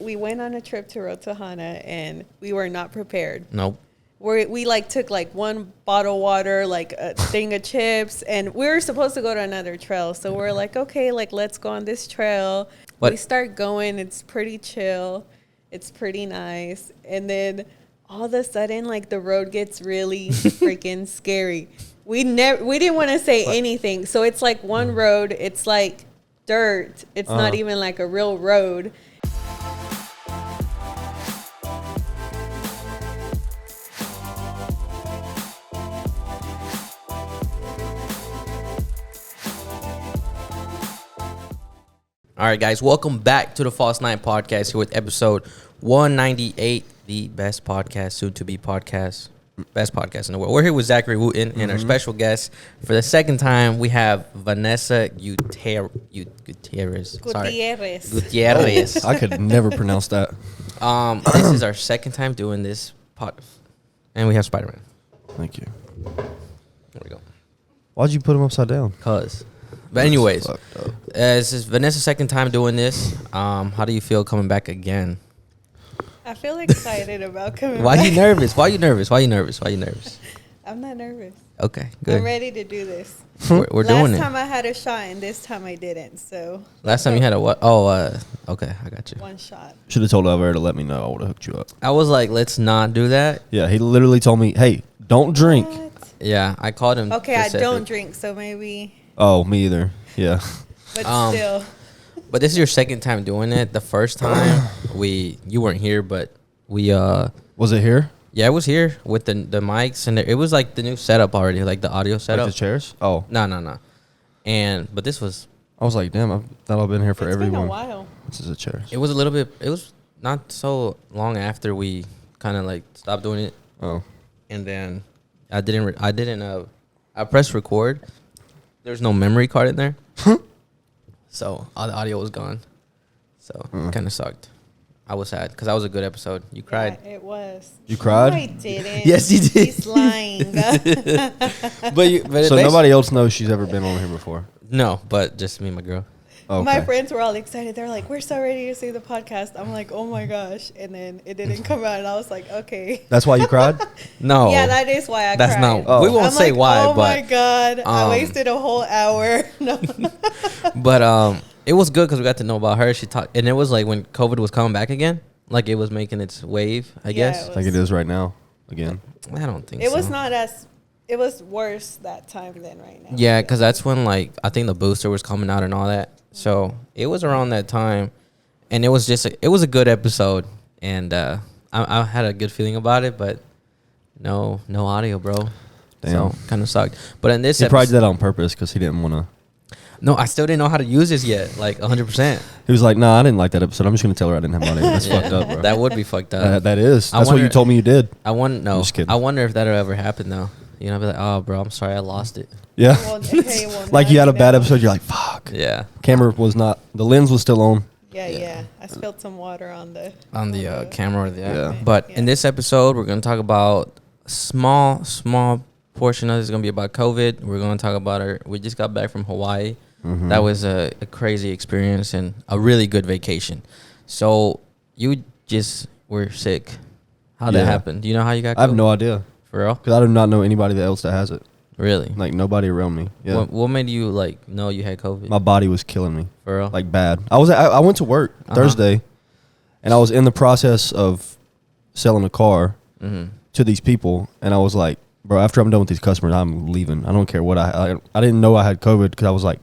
we went on a trip to Roto Hana, and we were not prepared. Nope. We like took like one bottle of water, like a thing of chips, and we were supposed to go to another trail. So we're like, okay, like let's go on this trail. What? We start going. It's pretty chill. It's pretty nice. And then all of a sudden, like the road gets really freaking scary. We didn't want to say anything. So it's like one road. It's like dirt. It's not even like a real road. All right, guys, welcome back to the False Nine Podcast here with episode 198, the best podcast, soon to be podcast, best podcast in the world. We're here with Zachary Wooten and our special guest. For the second time, we have Vanessa Gutierrez. Gutierrez. I could never pronounce that. This is our second time doing this pod, and we have Spider-Man. Thank you. There we go. Why'd you put him upside down? But anyways, this is Vanessa's second time doing this. How do you feel coming back again? I feel excited about coming Why back. you nervous? Why you nervous? I'm not nervous. Okay, good. I'm ready to do this. We're doing it. Last time I had a shot, and this time I didn't. So Last time you had a what? Oh, okay, I got you. one shot. Should have told Alvaro to let me know. I would have hooked you up. I was like, let's not do that. Yeah, he literally told me, hey, don't drink. What? Yeah, I called him. Okay, I specific. don't drink, so maybe. Oh, me either. Yeah. But Um, still. But this is your second time doing it. The first time you weren't here, but we Was it here? yeah, it was here with the mics, and it was like the new setup already, like the audio setup. Like the chairs? Oh. No. But this was. I was like, damn, I thought I've been here for It's everyone. been a while. This is a chairs. It was a little bit. It was not so long after we kind of like stopped doing it, Oh. and then I pressed record. There's no memory card in there, so all the audio was gone. So it kind of sucked. I was sad because that was a good episode. You cried. Yeah, it was. You cried? No, I didn't. Yes, you did. He's lying. but So nobody else knows she's ever been on here before. No, but just me and my girl. Okay. My friends were all excited. They're like, we're so ready to see the podcast. I'm like, oh my gosh. And then it didn't come out. And I was like, okay. That's why you cried? No. Yeah, that is why I That's cried. not. We won't I'm say like, why, oh but my God. I wasted a whole hour. No. but it was good because we got to know about her. She talked, and it was like when COVID was coming back again, like it was making its wave. I guess. it Like it is right now. Again. I don't think It so. was not as. It was worse that time than right now. Yeah, because that's when like I think the booster was coming out and all that. So it was around that time, and it was just it was a good episode, and I had a good feeling about it, but no audio, bro. Damn. So kind of sucked. But in this He probably did episode, that on purpose because he didn't want to. no, I still didn't know how to use this yet, like 100%. He was like, nah, I didn't like that episode. I'm just going to tell her I didn't have money. That's fucked up, bro. That would be fucked up. That is. I That's what wonder- you told me you did. I wonder. I'm No, just kidding. I wonder if that'll ever happen though. You know, I'll be like, oh, bro, I'm sorry, I lost it. Yeah. Well, hey, well, Like now you had a bad know. episode. You're like, fuck. Yeah, Camera was not. The lens was still on. Yeah. I spilled some water on the. on the camera. Yeah. But Yeah. in this episode, we're gonna talk about small portion of this is gonna be about COVID. We're gonna talk about we just got back from Hawaii. Mm-hmm. That was a crazy experience and a really good vacation. So you just were sick. How'd that Yeah. happen? Do you know how you got COVID? I have no idea. For real? Because I do not know anybody else that has it. Really? Like, nobody around me. Yeah. What made you like know you had COVID? My body was killing me. For real? Like, bad. I went to work Thursday, and I was in the process of selling a car to these people, and I was like, bro, after I'm done with these customers, I'm leaving. I don't care what I didn't know I had COVID because I was like,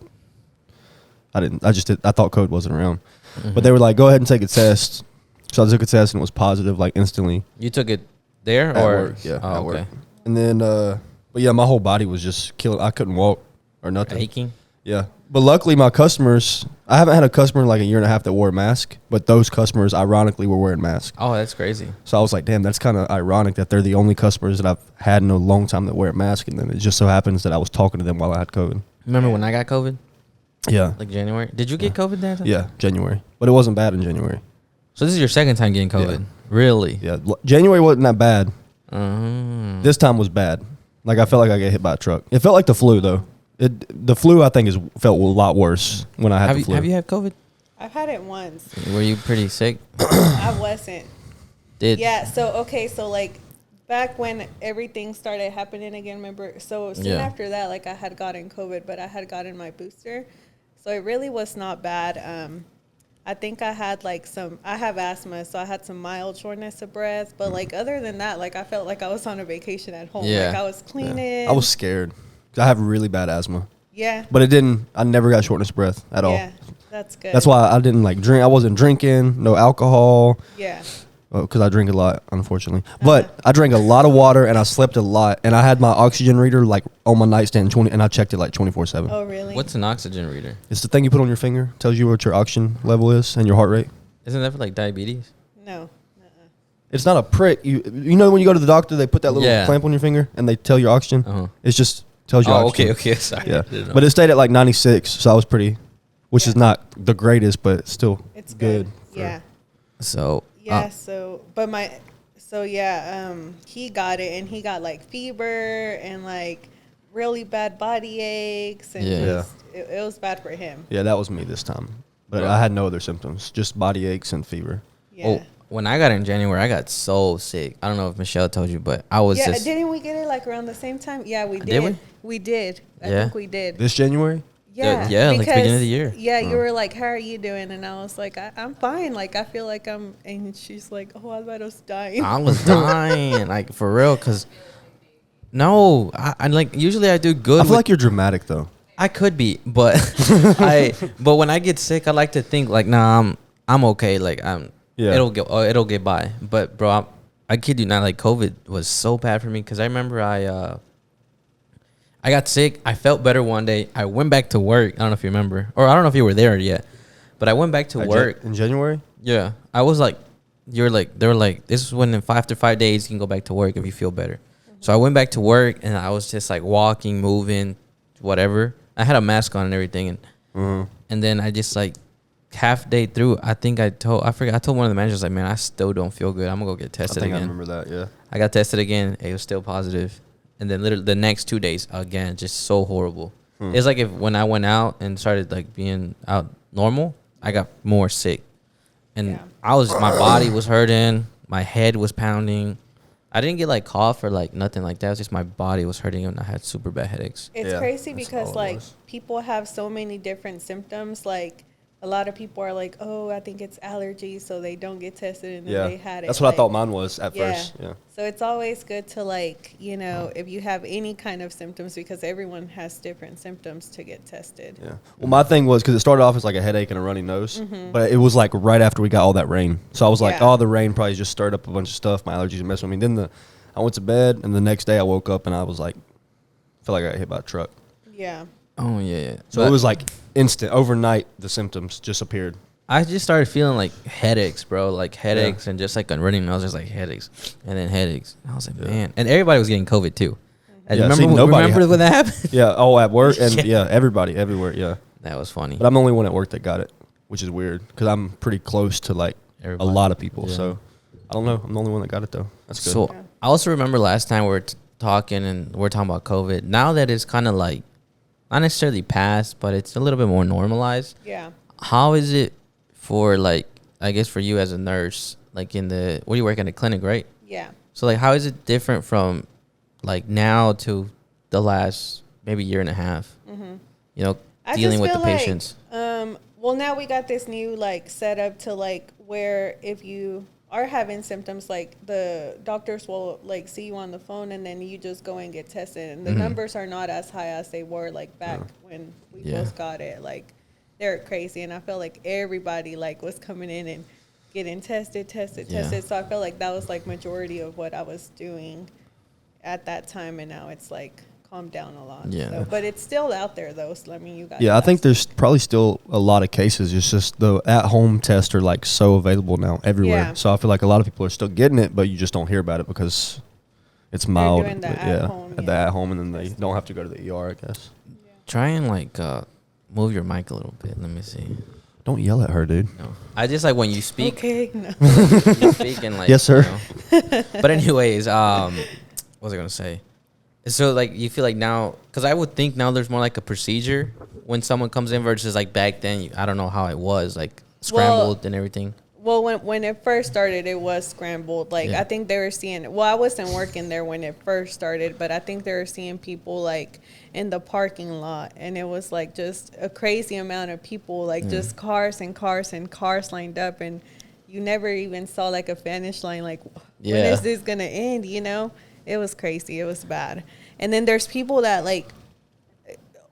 I thought COVID wasn't around. But they were like, go ahead and take a test. So I took a test and it was positive, like instantly. You took it there At or work, yeah, Oh, at okay. work. And then, but yeah, my whole body was just killing. I couldn't walk or nothing. Aching? Yeah. But luckily, my customers, I haven't had a customer in like a year and a half that wore a mask, but those customers, ironically, were wearing masks. Oh, that's crazy. So I was like, damn, that's kind of ironic that they're the only customers that I've had in a long time that wear a mask. And then it just so happens that I was talking to them while I had COVID. Remember when I got COVID? Yeah. Like January? Did you get COVID there? Yeah, January. But it wasn't bad in January. So this is your second time getting COVID? Yeah. Really? Yeah. January wasn't that bad. This This time was bad. Like, I felt like I got hit by a truck. It felt like the flu, though. The flu, I think, felt a lot worse when I had the flu. Have you had COVID? I've had it once. Were you pretty sick? I wasn't. Yeah. So like back when everything started happening again, remember? So soon after that, like I had gotten COVID, but I had gotten my booster. So it really was not bad. I think I had I have asthma, so I had some mild shortness of breath. But like other than that, like I felt like I was on a vacation at home. Yeah. Like I was cleaning. Yeah. I was scared. I have really bad asthma. Yeah. But I never got shortness of breath at all. Yeah, that's good. That's why I didn't like drink. I wasn't drinking, no alcohol. Yeah. Because I drink a lot, unfortunately. But I drank a lot of water and I slept a lot. And I had my oxygen reader like on my nightstand and I checked it like 24/7. Oh, really? What's an oxygen reader? It's the thing you put on your finger. Tells you what your oxygen level is and your heart rate. Isn't that for like diabetes? No. It's not a prick. You know when you go to the doctor, they put that little clamp on your finger and they tell your oxygen. Uh-huh. It's just tells you. Oh, oxygen. okay. Sorry. Yeah, but it stayed at like 96, so I was pretty, which is not the greatest, but it's still It's good. Yeah. So. Yeah. He got it and he got like fever and like really bad body aches and it was bad for him. Yeah, that was me this time, but I had no other symptoms, just body aches and fever. Yeah. Oh, when I got in January, I got so sick. I don't know if Michelle told you, but I was just. Didn't we get it like around the same time? Yeah, we did. Did we? We did. I Yeah. think we did. This January? Yeah, like the beginning of the year. Yeah, you were like, "How are you doing?" And I was like, "I'm fine. Like, I feel like I'm." And she's like, "Oh, I thought I was dying." I was dying, like for real, cause no, I like usually I do good. I feel like you're dramatic though. I could be, but but when I get sick, I like to think like, nah, I'm okay. Like it'll get by. But bro, I kid you not, like COVID was so bad for me because I remember I got sick. I felt better one day. I went back to work. I don't know if you remember, or I don't know if you were there yet, but I went back to work in January. Yeah, I was like, they were like, this is when after 5 days you can go back to work if you feel better. Mm-hmm. So I went back to work and I was just like walking, moving, whatever. I had a mask on and everything, and then I just like half day through, I told one of the managers like, man, I still don't feel good. I'm gonna go get tested again. I remember that. Yeah, I got tested again. It was still positive. And then literally the next 2 days, again, just so horrible. It's like when I went out and started like being out normal, I got more sick. And my body was hurting. My head was pounding. I didn't get like cough or like nothing like that. It was just my body was hurting and I had super bad headaches. It's crazy because like people have so many different symptoms. Like a lot of people are like, oh, I think it's allergies, so they don't get tested and then they had it. That's what I thought mine was at first. Yeah. So it's always good to like, if you have any kind of symptoms, because everyone has different symptoms, to get tested. Yeah. Well, my thing was because it started off as like a headache and a runny nose, but it was like right after we got all that rain. So I was like, oh, the rain probably just stirred up a bunch of stuff. My allergies are messing with me. Then I went to bed and the next day I woke up and I was like, felt like I got hit by a truck. Yeah. Oh yeah. So it was like instant, overnight. The symptoms just appeared. I just started feeling like headaches, bro. Like headaches and just like a running nose, just like headaches and then headaches. I was like, man. And everybody was getting COVID too. And remember when that happened? Yeah. Oh, at work and everybody, everywhere. Yeah. That was funny. But I'm the only one at work that got it, which is weird because I'm pretty close to like everybody. A lot of people. Yeah. So I don't know. I'm the only one that got it though. That's good. So I also remember last time we were talking and we're talking about COVID. Now that it's kind of like not necessarily past, but it's a little bit more normalized. Yeah. How is it for like, I guess for you as a nurse, like you work in a clinic, right? Yeah. So like, how is it different from like now to the last maybe year and a half? Mm-hmm. Dealing with the patients. Well, now we got this new like setup to like where if you are having symptoms, like the doctors will like see you on the phone and then you just go and get tested, and the numbers are not as high as they were like back when we both got it. Like they're crazy, and I felt like everybody like was coming in and getting tested. So I felt like that was like majority of what I was doing at that time, and now it's like calmed down a lot. Yeah. So, but it's still out there though. So I mean, you guys. Yeah, I think there's probably still a lot of cases. It's just the at-home tests are like so available now everywhere. Yeah. So I feel like a lot of people are still getting it, but you just don't hear about it because it's mild. Doing the at-home, the at-home, and then they don't have to go to the ER, I guess. Yeah. Try and like move your mic a little bit. Let me see. Don't yell at her, dude. No, I just like when you speak. Okay. No. You speak and like. Yes, sir. But anyways, what was I gonna say? So like you feel like now, because I would think now there's more like a procedure when someone comes in versus like back then. I don't know how it was. Like scrambled and everything. Well, when it first started, it was scrambled. Like, Yeah. I think they were seeing, well, I wasn't working there when it first started, but I think they were seeing people, like, in the parking lot. And it was, like, just a crazy amount of people, like, just cars and cars and cars lined up. And you never even saw, like, a finish line. Like, when is this going to end, you know? It was crazy. It was bad. And then there's people that, like,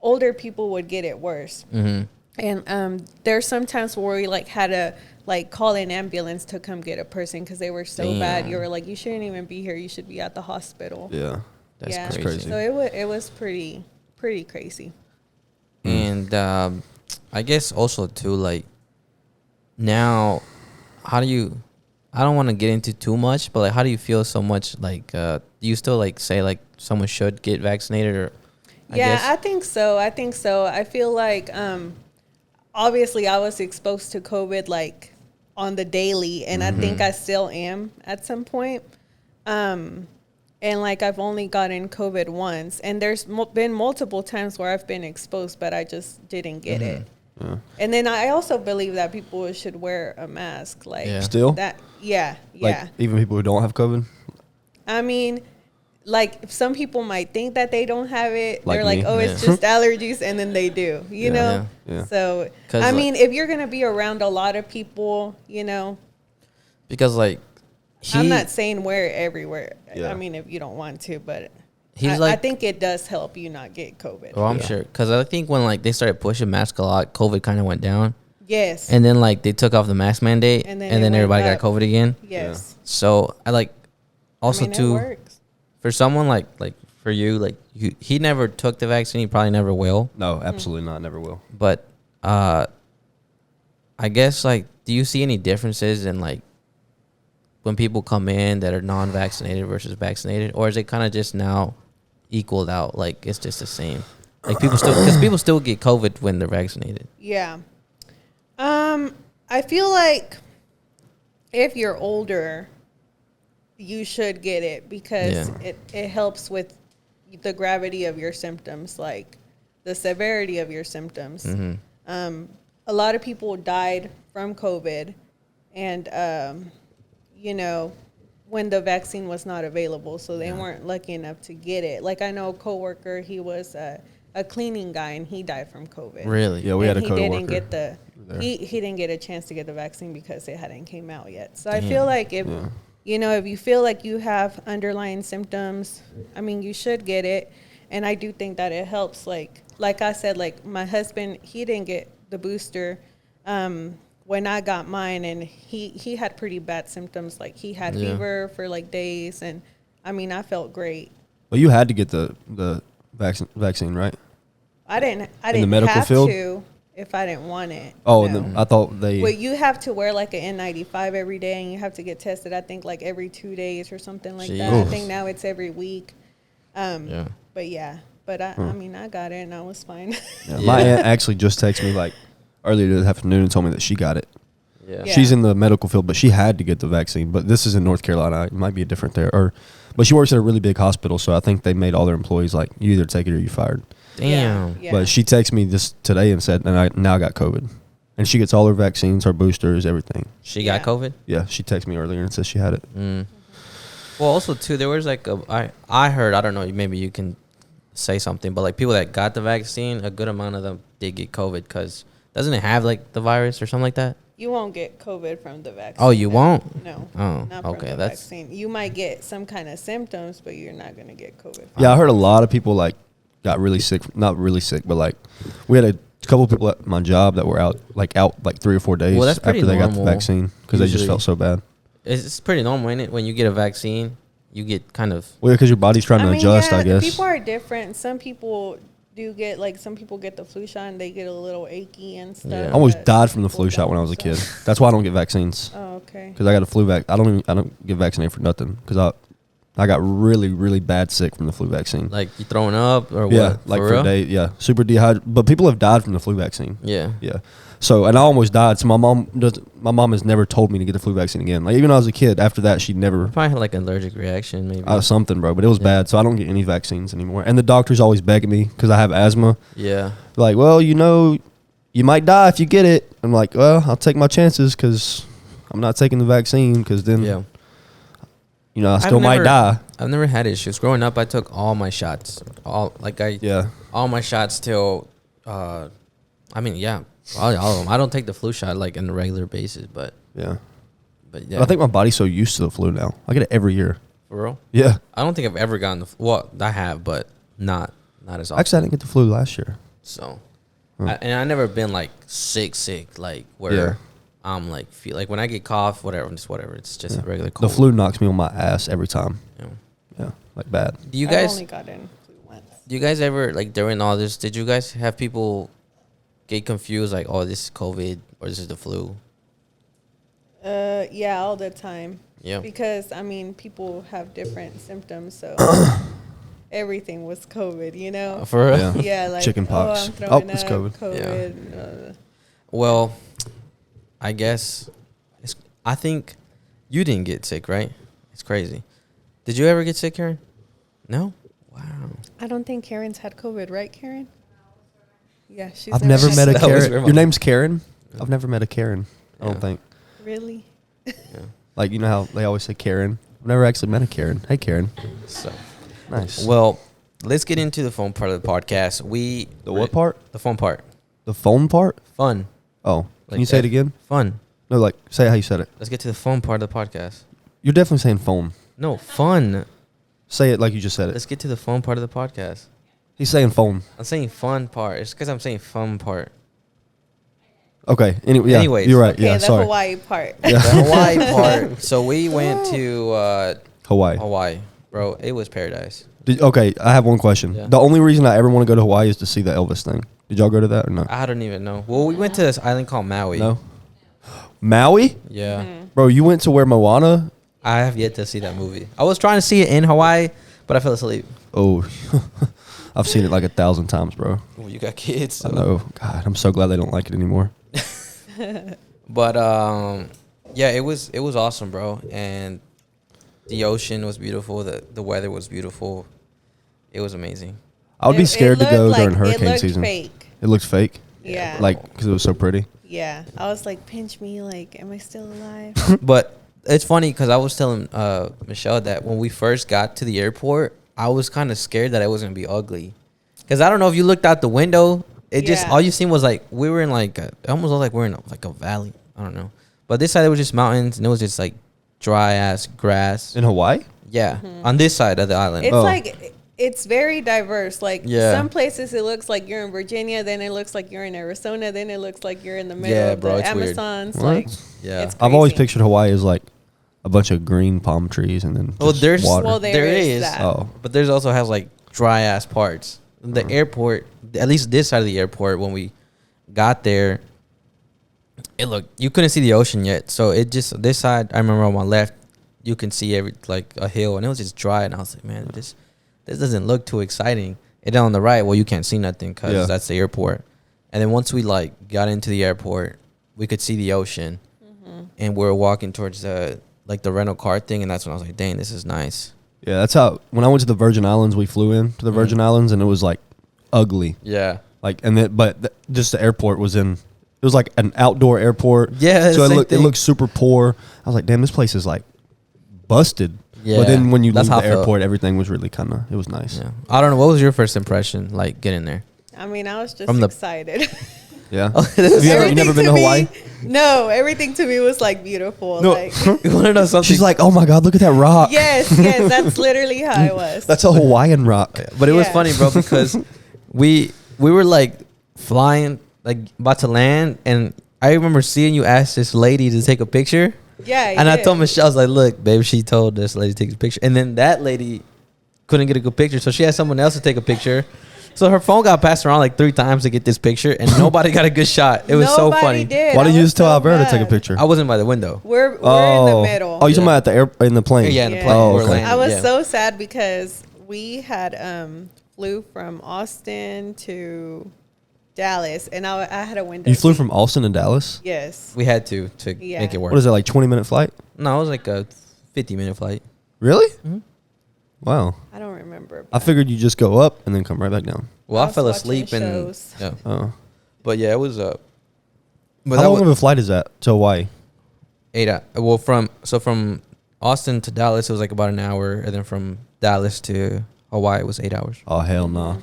older people would get it worse. Mm-hmm. And there's sometimes where we, like, had to, like, call an ambulance to come get a person because they were so bad. You were like, you shouldn't even be here. You should be at the hospital. Yeah. That's crazy. So it was pretty crazy. And I guess also, too, like, now, how do you... I don't want to get into too much, but, like, how do you feel so much, like, do you still, like, say, like, someone should get vaccinated or... I think so. I feel like, obviously, I was exposed to COVID, like, on the daily, and I think I still am at some point. And, like, I've only gotten COVID once, and there's been multiple times where I've been exposed, but I just didn't get it. Yeah. And then I also believe that people should wear a mask. Like, still? That, like, even people who don't have COVID? I mean... Like, some people might think that they don't have it. Like They're like, me. oh, it's just allergies, and then they do, you know? Yeah. So, I mean, if you're going to be around a lot of people, you know. Because, like, I'm not saying wear it everywhere. Yeah. I mean, if you don't want to, but I think it does help you not get COVID. Oh, I'm sure. Because I think when, like, they started pushing masks a lot, COVID kind of went down. Yes. And then, like, they took off the mask mandate, and then everybody got COVID again. Yes. So, I, like, also, I mean, too... it works. For someone like for you, like he never took the vaccine, he probably never will. No, absolutely not. Never will. But I guess, like, do you see any differences in, like, when people come in that are non-vaccinated versus vaccinated, or is it kind of just now equaled out? Like, it's just the same. Like, people still get COVID when they're vaccinated. Yeah. I feel like if you're older, you should get it because it helps with the gravity of your symptoms, like the severity of your symptoms. A lot of people died from COVID, and you know, when the vaccine was not available, so they weren't lucky enough to get it. Like, I know a coworker, he was a cleaning guy, and he died from COVID. Really? Yeah, we had a coworker. He didn't get he didn't get a chance to get the vaccine because it hadn't came out yet. So I feel like if you know, if you feel like you have underlying symptoms, I mean, you should get it. And I do think that it helps. Like I said, like, my husband, he didn't get the booster when I got mine, and he had pretty bad symptoms. Like, he had fever for, like, days, and, I mean, I felt great. Well, you had to get the vaccine, right? I didn't In the medical have field? to if I didn't want it. Oh, no. I thought they... Well, you have to wear, like, an N95 every day, and you have to get tested, I think, like, every 2 days or something like that. I think now it's every week. But, I mean, I got it, and I was fine. My aunt actually just texted me, like, earlier this afternoon and told me that she got it. Yeah. She's in the medical field, but she had to get the vaccine. But this is in North Carolina. It might be different there. But she works at a really big hospital, so I think they made all their employees, like, you either take it or you're fired. Damn. Yeah. But she texted me just today and said, and I now got COVID. And she gets all her vaccines, her boosters, everything. She got COVID? Yeah, she texted me earlier and said she had it. Well, also, too, there was, like, I heard, I don't know, maybe you can say something, but, like, people that got the vaccine, a good amount of them did get COVID because doesn't it have, like, the virus or something like that? You won't get COVID from the vaccine. Oh, you won't? No. Oh, not from okay. the That's vaccine. You might get some kind of symptoms, but you're not going to get COVID. Yeah, I heard a lot of people, like, got really sick. Not really sick, but, like, we had a couple of people at my job that were out 3 or 4 days Well, that's pretty after they got the normal, vaccine because they just felt so bad. It's pretty normal, isn't it? When you get a vaccine, you get kind of... Well, because your body's trying to adjust, I guess. People are different. Some people do get, like, some people get the flu shot and they get a little achy and stuff. Yeah. I almost died from the flu shot when I was a kid. That's why I don't get vaccines. Oh, okay. Because I got a flu vac. I don't get vaccinated for nothing because I got really, really bad sick from the flu vaccine. Like, you throwing up or yeah, what? like for a day. Yeah, super dehydrated. But people have died from the flu vaccine. Yeah. Yeah. So, and I almost died. So my mom has never told me to get the flu vaccine again. Like, even when I was a kid, after that, she never... Probably had, like, an allergic reaction, maybe. Something, bro. But it was bad. So I don't get any vaccines anymore. And the doctor's always begging me because I have asthma. Yeah. Like, well, you you might die if you get it. I'm like, well, I'll take my chances because I'm not taking the vaccine because then, you know, I still might die. I've never had issues. Growing up, I took all my shots. All my shots till, all of them. I don't take the flu shot like on a regular basis, but yeah. But yeah. But I think my body's so used to the flu now. I get it every year. For real? Yeah. I don't think I've ever gotten the flu. Well, I have, but not as often. Actually, I didn't get the flu last year. So, and I never been like sick, like where I'm like feel like when I get cough, whatever. It's just a regular cold. The flu knocks me on my ass every time. Yeah, like bad. Do you guys? I've only gotten flu once. Do you guys ever like during all this? Did you guys have people get confused like, oh, this is COVID or this is the flu? Yeah, all the time. Yeah. Because I mean, people have different symptoms, so everything was COVID, you know. For real? Yeah, like chicken pox. Oh, I'm throwing it's up, COVID. Well, I guess I think you didn't get sick, right? It's crazy. Did you ever get sick, Karen? No? Wow. I don't think Karen's had COVID, right, Karen? Yeah, she's. I've never met a That was Karen. Your name's Karen? I've never met a Karen. I don't think. Really? Yeah. Like, you know how they always say Karen? I've never actually met a Karen. Hey, Karen. So Nice. well, let's get into the phone part of the podcast. The what part? The phone part. The phone part? Fun. Oh, can Like you say it again? Fun. No, like, say how you said it. Let's get to the phone part of the podcast. You're definitely saying phone. No, fun. Say it like you just said it. Let's get to the phone part of the podcast. He's saying phone. I'm saying fun part. It's because I'm saying fun part. Okay. Anyway, Anyways. you're right. Okay, Yeah, the sorry. Hawaii part. Yeah. The Hawaii part. So we went to Hawaii. Hawaii, bro. It was paradise. Okay, I have one question. Yeah. The only reason I ever want to go to Hawaii is to see the Elvis thing. Did y'all go to that or no? I don't even know. Well, we went to this island called Maui. No. Maui? Yeah. Bro, you went to where Moana? I have yet to see that movie. I was trying to see it in Hawaii, but I fell asleep. Oh, I've seen it like 1,000 times, bro. Well, you got kids. So. I know. God, I'm so glad they don't like it anymore. But yeah, it was awesome, bro. And the ocean was beautiful. The weather was beautiful. It was amazing. I would be scared to go during it hurricane looked season. Fake. It looks fake. Yeah. Like, because it was so pretty. Yeah. I was like, pinch me. Like, am I still alive? But it's funny because I was telling Michelle that when we first got to the airport, I was kind of scared that it was gonna be ugly. Because I don't know if you looked out the window, it just all you seen was like we were in like it almost looked like we're in like a valley. I don't know, but this side it was just mountains and it was just like dry ass grass. In Hawaii? Yeah, on this side of the island. It's like it's very diverse. Like some places it looks like you're in Virginia, then it looks like you're in Arizona, then it looks like you're in the middle of the Amazons. Like, it's I've always crazy. pictured Hawaii as like a bunch of green palm trees and then there's water. Well, there is that. Oh, but there's also has like dry ass parts. The airport, at least this side of the airport, when we got there, it looked you couldn't see the ocean yet. So it just this side. I remember on my left, you can see like a hill, and it was just dry. And I was like, man, this doesn't look too exciting. And then on the right, well, you can't see nothing because that's the airport. And then once we like got into the airport, we could see the ocean, and we were walking towards the rental car thing, and that's when I was like, dang, this is nice. yeah. That's how when I went to the Virgin Islands, we flew in to the Virgin Islands, and it was like ugly. Yeah. Like just the airport was in. It was like an outdoor airport. Yeah. So it looked super poor. I was like, damn, this place is like busted. Yeah. But then when you leave how the I felt. airport, everything was really it was nice. Yeah. I don't know. What was your first impression like getting there? I mean, I was just From the- excited. Yeah. Have you never been to Hawaii? No, everything to me was like beautiful. No. Like, You want to know something? She's like, oh my God, look at that rock. yes, that's literally how I was. That's a Hawaiian rock. But it was Yeah. funny, bro, because we were like flying, like about to land, and I remember seeing you ask this lady to take a picture. Yeah, And I told Michelle, I was like, look, babe, she told this lady to take a picture. And then that lady couldn't get a good picture, so she had someone else to take a picture. So her phone got passed around like 3 times to get this picture, and nobody got a good shot. It was so funny. Did. Why didn't I you was just tell so Alberta to mad. take a picture? I wasn't by the window. We're in the middle. Oh, you talking about at in the plane? Yeah, in the Yeah. plane. Oh, We're okay. landing, I was yeah. so sad because we had flew from Austin to Dallas, and I had a window. You flew seat. from Austin to Dallas? Yes. We had to Yeah. make it work. What is that, like 20-minute flight? No, it was like a 50-minute flight. Really? Mhm. Wow. I don't remember. I figured you just go up and then come right back down. Well, I was fell watching asleep and shows. yeah. Oh. But yeah, it was But How long of a flight is that to Hawaii? 8 hours. Well, from Austin to Dallas, it was like about an hour, and then from Dallas to Hawaii, it was 8 hours. Oh hell no!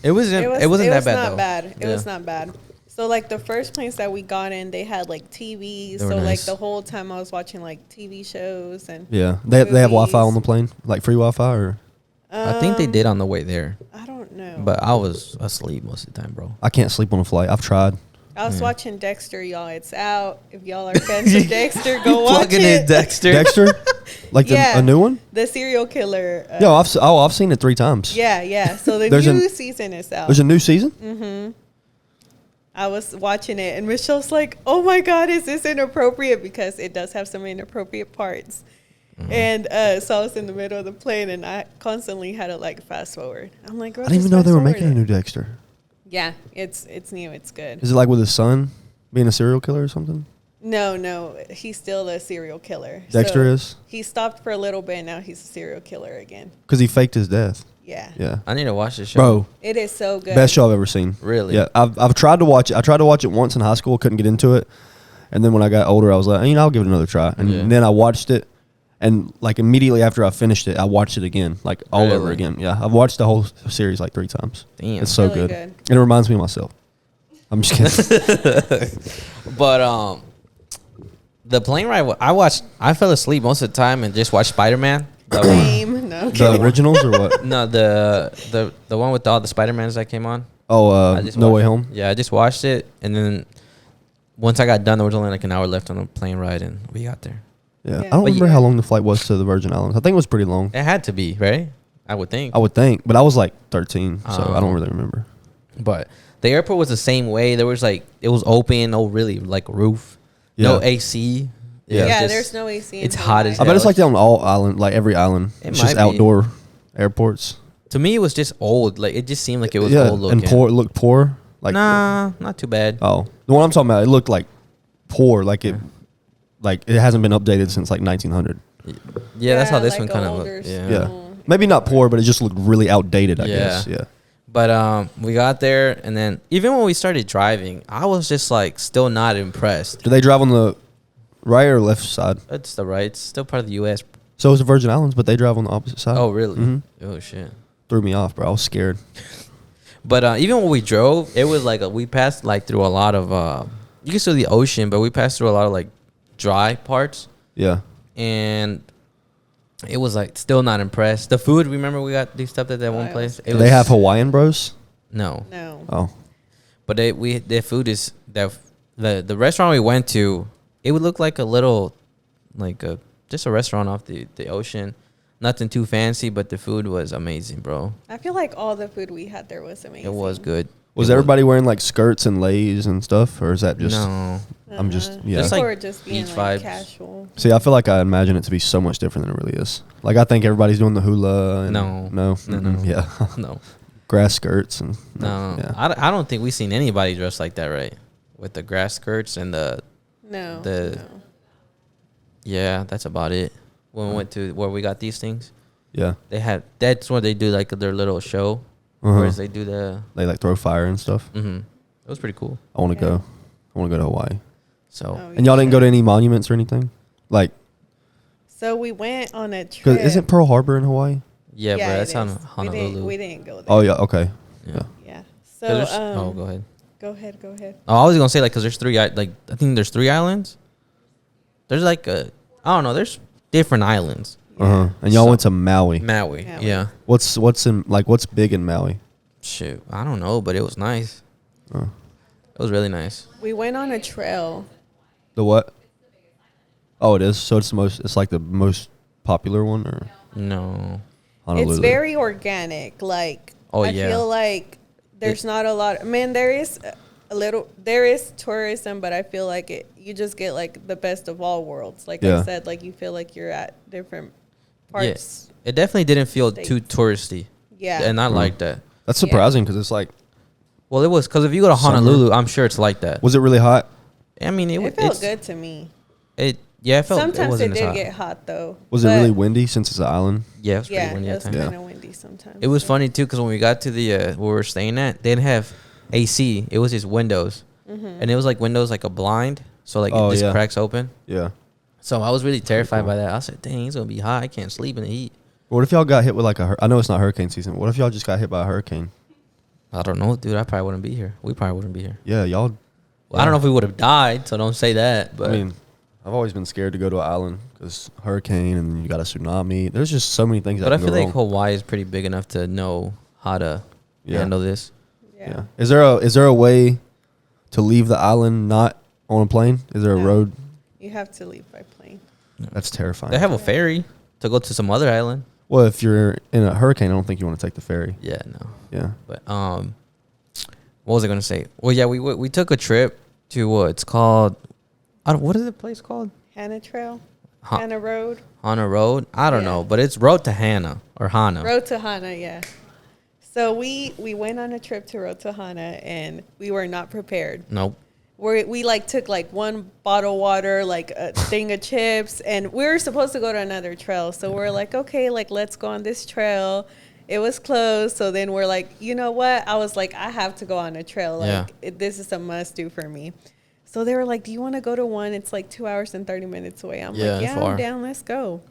It wasn't that bad though. It was not bad. So like the first place that we got in, they had like TVs. So nice. like the whole time I was watching like TV shows and Yeah, they have Wi-Fi movies. on the plane, like free Wi-Fi, or I think they did on the way there, I don't know. but I was asleep most of the time, bro. I can't sleep on a flight. I've tried. I was watching Dexter, y'all. It's out. If y'all are fans of Dexter, go watch Plugging in it. Dexter. Dexter, like a new one. The serial killer. Yo, I've seen it 3 times. Yeah. So the There's new season is out. There's a new season. I was watching it, and Michelle's like, "Oh my God, is this inappropriate?" Because it does have some inappropriate parts. And so I was in the middle of the plane, and I constantly had to like fast forward. I'm like, I didn't even know they were making a new Dexter. Yeah, it's new. It's good. Is it like with his son being a serial killer or something? No, he's still a serial killer. Dexter is? He stopped for a little bit. Now he's a serial killer again. Because he faked his death. Yeah. Yeah. I need to watch this show, Bro, It is so good. best show I've ever seen. Really? Yeah. I've tried to watch it. I tried to watch it once in high school. Couldn't get into it. And then when I got older, I was like, I'll give it another try. And then I watched it. And like immediately after I finished it, I watched it again, like all over Really? again. Yeah. I've watched the whole series like 3 times. Damn. It's so Really good. good. And it reminds me of myself. I'm just kidding. But the plane ride I fell asleep most of the time and just watched Spider-Man. Lame. No. The originals or what? No, the one with all the Spider-Mans that came on. Oh, I just No watched Way it. Home? Yeah, I just watched it, and then once I got done, there was only like an hour left on the plane ride, and we got there. Yeah. Yeah. I don't But remember yeah. how long the flight was to the Virgin Islands. I think it was pretty long. It had to be, right? I would think. I would think, but I was like 13, so I Oh. don't really remember. But the airport was the same way. There was like, it was open, no really like roof, no Yeah. AC. Yeah. Yeah, just- there's no AC. in it's hot Hawaii. as I bet hell. it's like that on all island, like every island. It It's just might be. outdoor airports. To me, it was just old. Like, it just seemed like it was Yeah, old looking. and poor. It looked poor. Like Nah, not too bad. Oh, the one I'm talking about. It looked like poor. Like it hasn't been updated since like 1900. Yeah, that's how this like one kind a of older looked. Yeah. Yeah, Oh, maybe not poor, but it just looked really outdated. I Yeah. guess. Yeah. But we got there, and then even when we started driving, I was just like still not impressed. Do they drive on the right or left side? It's the right. It's still part of the U.S. So is the Virgin Islands, but they drive on the opposite side. Oh, really? Mhm. Oh, shit. Threw me off, bro. I was scared. But even when we drove, it was like we passed like through a lot of you can see the ocean, but we passed through a lot of like dry parts, Yeah. and it was like still not impressed. The food, remember we got these stuff at that one it place. was It Do they have Hawaiian bros? no, No. Oh. but their food is the restaurant we went to. It would look like a little like just a restaurant off the ocean. Nothing too fancy, but the food was amazing, bro. I feel like all the food we had there was amazing. It was good. Was It everybody wearing like skirts and lays and stuff, or is that just? No. I'm just yeah. Just like or just being beach like vibes. casual. See, I feel like I imagine it to be so much different than it really is. Like I think everybody's doing the hula. And No. No. No, Mm-mm. no. Yeah. No. Grass skirts and No, Yeah. I don't think we've seen anybody dressed like that, right? With the grass skirts and No. The- no. yeah, that's about it. When we went to where we got these things, Yeah. that's where they do like their little show, Uh-huh. whereas they do the. They like throw fire and stuff. It was pretty cool. I want to Yeah. go. I want to go to Hawaii. So Oh, And y'all didn't go to any monuments or anything? Like, So we went on a trip. cause isn't Pearl Harbor in Hawaii? yeah, bro, it that's on is. Honolulu. We didn't go there. Oh yeah. Okay. yeah. Yeah. 'Cause So there's- oh, go ahead. Go ahead. Oh, I was gonna say like because there's like I think there's 3 islands. There's like I don't know. There's different islands. Uh huh. And y'all So- went to Maui. Maui. Maui. Yeah. What's big in Maui? Shoot, I don't know, but it was nice. Uh, It was really nice. We went on a trail. the what? Oh, it is. So it's like the most popular one, or No. Honolulu? It's very organic. Like Oh, I yeah. feel like there's not a lot. I mean, there is there is tourism, but I feel like you just get like the best of all worlds. Like Yeah. I said, like you feel like you're at different parts. It definitely didn't feel too States. touristy. Yeah. And I like that. That's surprising because it's like, Well, it was because if you go to Summer. Honolulu, I'm sure it's like that. was it really hot? I mean, It felt good to me. It felt. Sometimes wasn't it as did hot. get hot though. Was it but really windy since it's an island? Yeah, it was pretty Yeah, windy it at was times. Yeah. kind of windy sometimes. It was funny too because when we got to the where we were staying at, they didn't have AC. It was just windows. and it was like windows like a blind, so like it just cracks open. Yeah. So I was really terrified by that. I said, "Dang, it's gonna be hot. I can't sleep in the heat." What if y'all got hit with like I know it's not hurricane season. What if y'all just got hit by a hurricane? I don't know, dude. I probably wouldn't be here. We probably wouldn't be here. Yeah, y'all. Well, I don't know if we would have died, so don't say that. But I mean, I've always been scared to go to an island because hurricane and you got a tsunami. There's just so many things. but that I can feel go like wrong. Hawaii is pretty big enough to know how to handle this. Yeah. Is there a way to leave the island not on a plane? Is there a road? You have to leave by plane. That's terrifying. They have a ferry to go to some other island. Well, if you're in a hurricane, I don't think you want to take the ferry. Yeah, no. Yeah. But what was I gonna say? Well, yeah, we took a trip to it's called. What is the place called? Hana Trail, Hana Road. Hana Road. I don't know, but it's Road to Hana or Hana. Road to Hana, yeah. So we went on a trip to Road to Hana, and we were not prepared. Nope. We like took like one bottle of water, like a thing of chips, and we were supposed to go to another trail. So we're like, okay, like let's go on this trail. It was closed, so then we're like, you know what? I was like, I have to go on a trail. Like this is a must do for me. So they were like, do you want to go to one? It's like 2 hours and 30 minutes away. I'm like, yeah, far. I'm down. Let's go.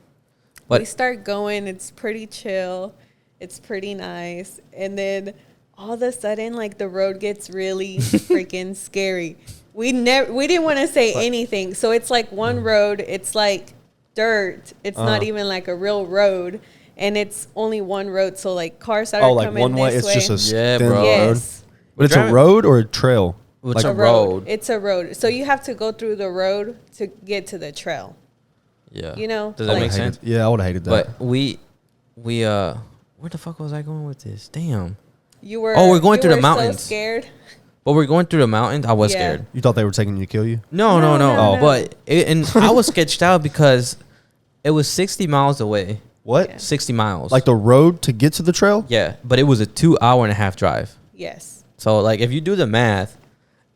But we start going. It's pretty chill. It's pretty nice. And then all of a sudden, like the road gets really freaking scary. We didn't want to say anything. So it's like one road. It's like dirt. It's not even like a real road. And it's only one road. So like cars are coming one way. this way. It's just a bro. road. Yes. But it's a road or a trail? It's Like a a road. It's a road. So you have to go through the road to get to the trail. Yeah. You know? Does that Like- make sense? Yeah, I would have hated that. But we where the fuck was I going with this? Damn. You were. Oh, we're going you through the were mountains. So scared. But we're going through the mountains. I was Yeah. scared. You thought they were taking you to kill you? No. No. But and I was sketched out because it was 60 miles away. What? Yeah. 60 miles. Like the road to get to the trail? Yeah, but it was a 2.5-hour drive. Yes. So like if you do the math,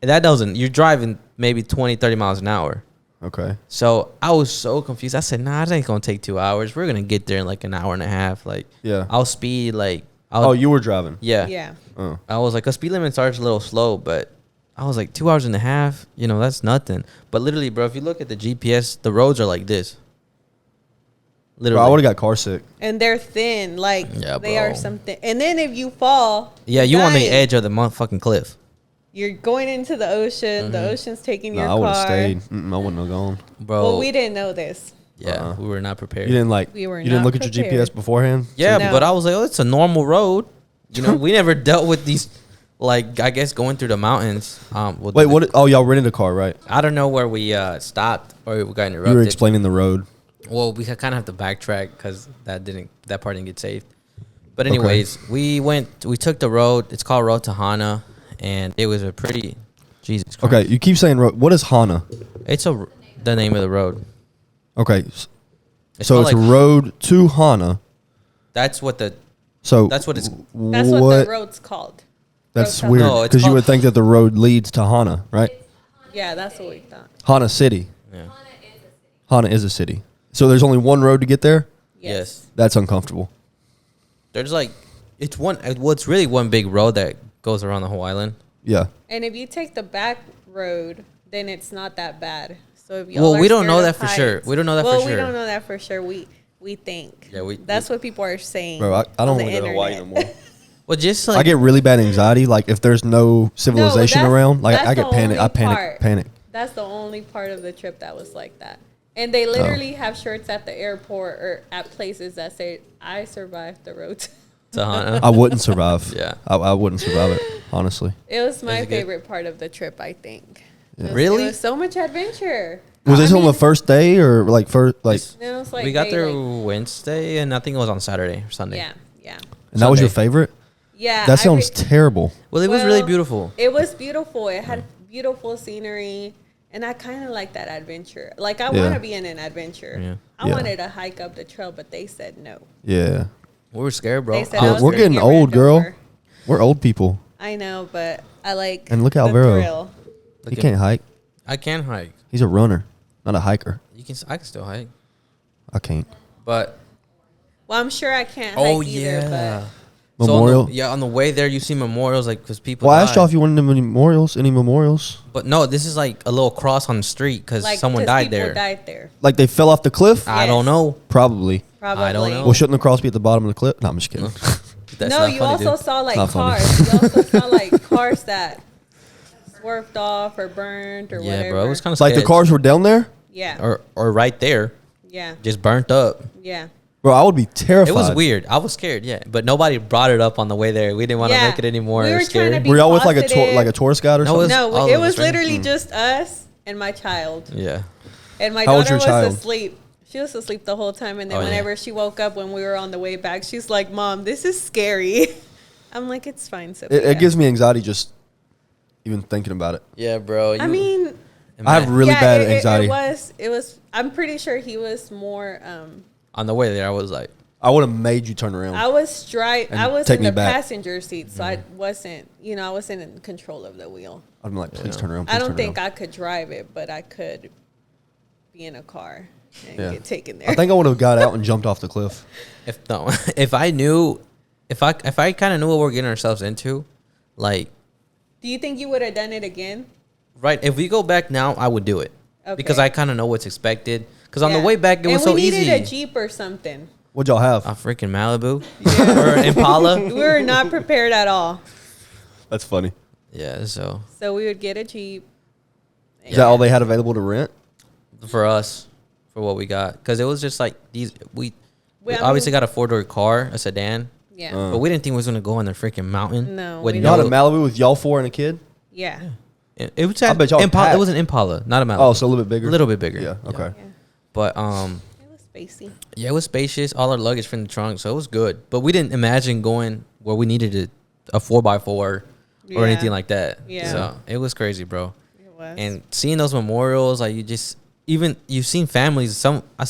you're driving maybe 20, 30 miles an hour. Okay. So I was so confused. I said, nah, it ain't gonna take 2 hours. We're gonna get there in like an hour and a half. Like, Yeah. I'll speed like. You were driving. Yeah. Yeah. Oh. I was like, a speed limit starts a little slow, but I was like 2 hours and a half. You know, that's nothing. But literally, bro, if you look at the GPS, the roads are like this. Literally. Bro, I would have got car sick. And they're thin, like Yeah, they bro. are something. And then if you fall, Yeah, you on the dying. edge of the motherfucking cliff. You're going into the ocean. The ocean's taking your I would have car. stayed. I wouldn't have gone. Bro. Well, we didn't know this. Yeah, we were not prepared. You didn't We were you didn't not look at your prepared. GPS beforehand? Yeah, No. but I was like, oh, it's a normal road. You know, we never dealt with these, like, I guess going through the mountains. Wait, what? Oh, y'all rented a car, right? I don't know where we stopped or we got interrupted. You were explaining the road. Well, we kind of have to backtrack because that part didn't get saved. But anyways, we took the road. It's called Road to Hana, and it was a pretty, Jesus Christ. Okay, you keep saying road. What is Hana? It's the name of the road. Okay, It's so called, it's like, road to Hana. that's what it's. That's what the road's called. That's Road to weird No, it's because you called- would think that the road leads to Hana, right? Yeah, that's what we thought. Hana City. Yeah. Hana is a city. So there's only one road to get there. Yes. That's uncomfortable. There's like, it's one. Well, it's really one big road that goes around the whole island. Yeah. And if you take the back road, then it's not that bad. So if y'all Well, are we don't scared know of that for sure. heights- We don't know that well, for we sure. don't know that for sure. We think. Yeah, That's what people are saying. Bro, I don't on want the to go to Hawaii no internet. more. Well, just like I get really bad anxiety. Like if there's no civilization that's- around, like that's I get the panic. I only panic. part. Panic. That's the only part of the trip that was like that. And they literally have shirts at the airport or at places that say, I survived the road. to Hana. I wouldn't survive. Yeah. I wouldn't survive it. Honestly. It was my it good? favorite part of the trip, I think. Really? It was so much adventure. Was this I on the mean, first day or like first like? no, it was like we got day, there like- Wednesday, and I think it was on Saturday or Sunday. yeah. And that was your Sunday. favorite? Yeah. That sounds terrible. Well, it was really beautiful. It was beautiful. It had beautiful scenery. And I kind of like that adventure. Like, I Yeah. want to be in an adventure. Yeah. I Yeah. wanted to hike up the trail, but they said no. Yeah. We were scared, bro. They said We're- I was we're gonna getting get old, ran girl. over. We're old people. I know, but I like And look at the Alvaro. thrill. He can't hike. I can hike. He's a runner, not a hiker. I can still hike, I can't. but Well, I'm sure I can't hike either, Most Memorial. On the way there, you see memorials, like, because people. Well, I asked y'all if you wanted any memorials. But no, this is like a little cross on the street because Like, someone 'cause died people there. died there. Like they fell off the cliff. I don't know. Probably. Probably. I don't know. Well, shouldn't the cross be at the bottom of the cliff? No, I'm just kidding. That's No, not you funny, also dude. saw like Not funny. cars. You also saw like cars that swerved off or burned or Yeah, whatever. bro, it was kind of Like the cars were down there, Yeah. or right there, Yeah. just burnt up. Yeah. bro. I would be terrified. It was weird. I was scared, yeah, but nobody brought it up on the way there. We didn't want to Yeah. make it any more We were trying scary. to be Were y'all with like a positive. tourist guide or No, something? No, all it of was us, right? literally just us and my child. Yeah, And my How old's daughter your was child? asleep. She was asleep the whole time. And then Oh, yeah. whenever she woke up when we were on the way back, she's like, Mom, this is scary. I'm like, it's fine, Sophia. It gives me anxiety just even thinking about it. yeah, bro. I mean, I have really bad anxiety. It was, I'm pretty sure he was more, on the way there, I was like, I would have made you turn around. I was And I was take in me the back. passenger seat, so I wasn't, I wasn't in control of the wheel. I'd be like, please turn around. I don't think I could drive it, but I could be in a car and get taken there. I think I would have got out and jumped off the cliff. if I knew, if I kind of knew what we're getting ourselves into, like, Do you think you would have done it again? right? If we go back now, I would do it because Okay. I kind of know what's expected. Because on the Yeah. way back, it was and so we needed easy. a Jeep or something. What'd y'all have? A freaking Malibu or Impala. We were not prepared at all. That's funny. Yeah, so So we would get a Jeep. Is that all they had available to rent? for us, for what we got, because it was just like these. We Well, I obviously mean- got a 4-door car, a sedan, Yeah. but we didn't think we was gonna go on the freaking mountain. No, with we Y'all didn't. had a Malibu with y'all four and a kid? Yeah. It was. I bet y'all Impala. packed. It was an Impala, not a Malibu. Oh, so a little bit bigger? A little bit bigger. Yeah, okay. Yeah. But It was spacey. yeah, it was spacious. All our luggage from the trunk, so it was good. But we didn't imagine going where we needed a 4x4 or Yeah. anything like that. Yeah. So it was crazy, bro. It was. And seeing those memorials, like you've seen families.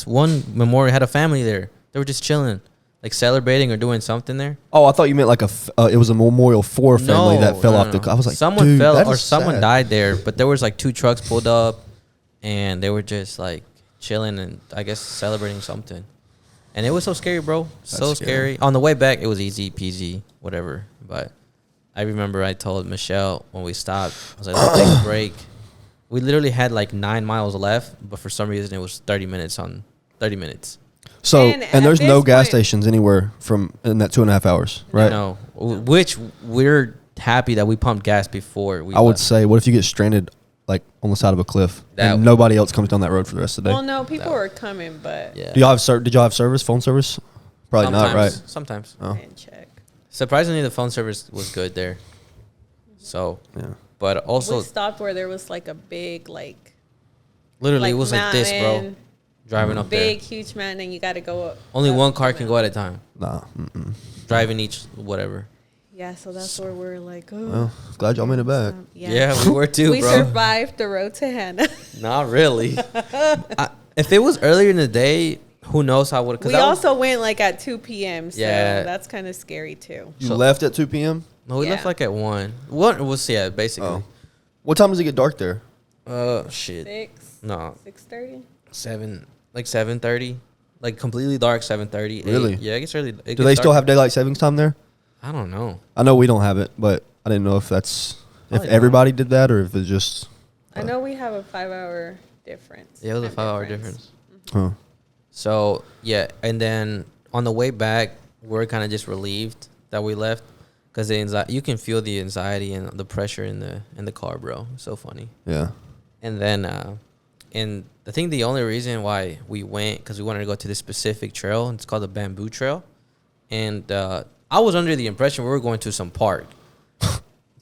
One memorial had a family there. They were just chilling, like celebrating or doing something there. Oh, I thought you meant like it was a memorial for a family that fell off the cliff. I was like, someone dude, fell that or is someone sad. died there. But there was like 2 trucks pulled up, and they were just like chilling and I guess celebrating something. And it was so scary, bro. So That's scary. On the way back, it was easy peasy, whatever. But I remember I told Michelle when we stopped, I was like, let's take a break. We literally had like 9 miles left, but for some reason it was 30 minutes on 30 minutes. So, And and there's at no this gas point- stations anywhere in that 2.5 hours, right? No, which we're happy that we pumped gas before we I would left. say, what if you get stranded like on the side of a cliff That- and nobody else comes down that road for the rest of the day? Well, no, people No. were coming, but Yeah. Did y'all have service, phone service? Probably not, right? Sometimes. Oh. I didn't check. Surprisingly, the phone service was good there. So, Yeah. but also, We stopped where there was like a big, like literally, it was like this, bro. mountain, Driving up big, there. huge mountain, and you got to go up. Only up one the car can go mountain. at a time. Nah. Mm-mm. Driving each, whatever. Yeah, so that's where we're like, oh. Well, glad y'all made it back. Yeah, we were too, we bro. survived the road to Hana. Not really. If it was earlier in the day, who knows how I would. We also went like at 2 p.m., so Yeah. that's kind of scary too. You So- left at 2 p.m.? No, we left Yeah. like at 1. What was basically. Oh. What time does it get dark there? Shit. 6, No, 6:30. 7:30, like completely dark. 7:30. Really? Yeah, it gets early. Do they still have daylight savings time there? I don't know. I know we don't have it, but I didn't know if Probably everybody did that or if it's just. I know we have a 5-hour difference. Yeah, it was a time 5-hour difference. Huh. So yeah, and then on the way back, we're kind of just relieved that we left because you can feel the anxiety and the pressure in the car, bro. It's so funny. Yeah. And then, and I think the only reason why we went because we wanted to go to this specific trail. It's called the Bamboo Trail, and I was under the impression we were going to some park,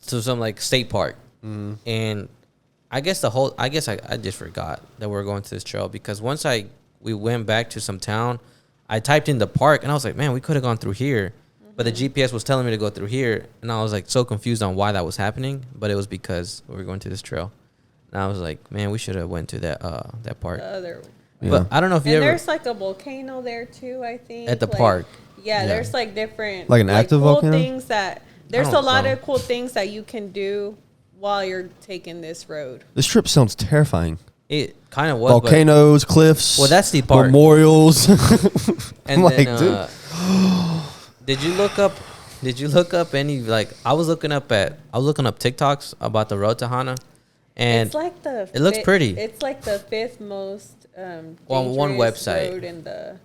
to some like state park, and I guess I just forgot that we were going to this trail because once we went back to some town, I typed in the park and I was like, man, we could have gone through here, but the GPS was telling me to go through here, and I was like so confused on why that was happening, but it was because we were going to this trail. And I was like, man, we should have went to that park. The other. Yeah. But I don't know if you And ever there's like a volcano there too, I think. at the like, park. Yeah, Yeah. there's like different Like an active cool volcano? things that there's a don't lot know. of cool things that you can do while you're taking this road. This trip sounds terrifying. It kind of was. Volcanoes, cliffs. Well, that's the part. Memorials. And like, then, dude. did you look up Did you look up any like? I was looking up TikToks about the road to Hana, and it's like it looks pretty. It's like the fifth most On dangerous one website. road in the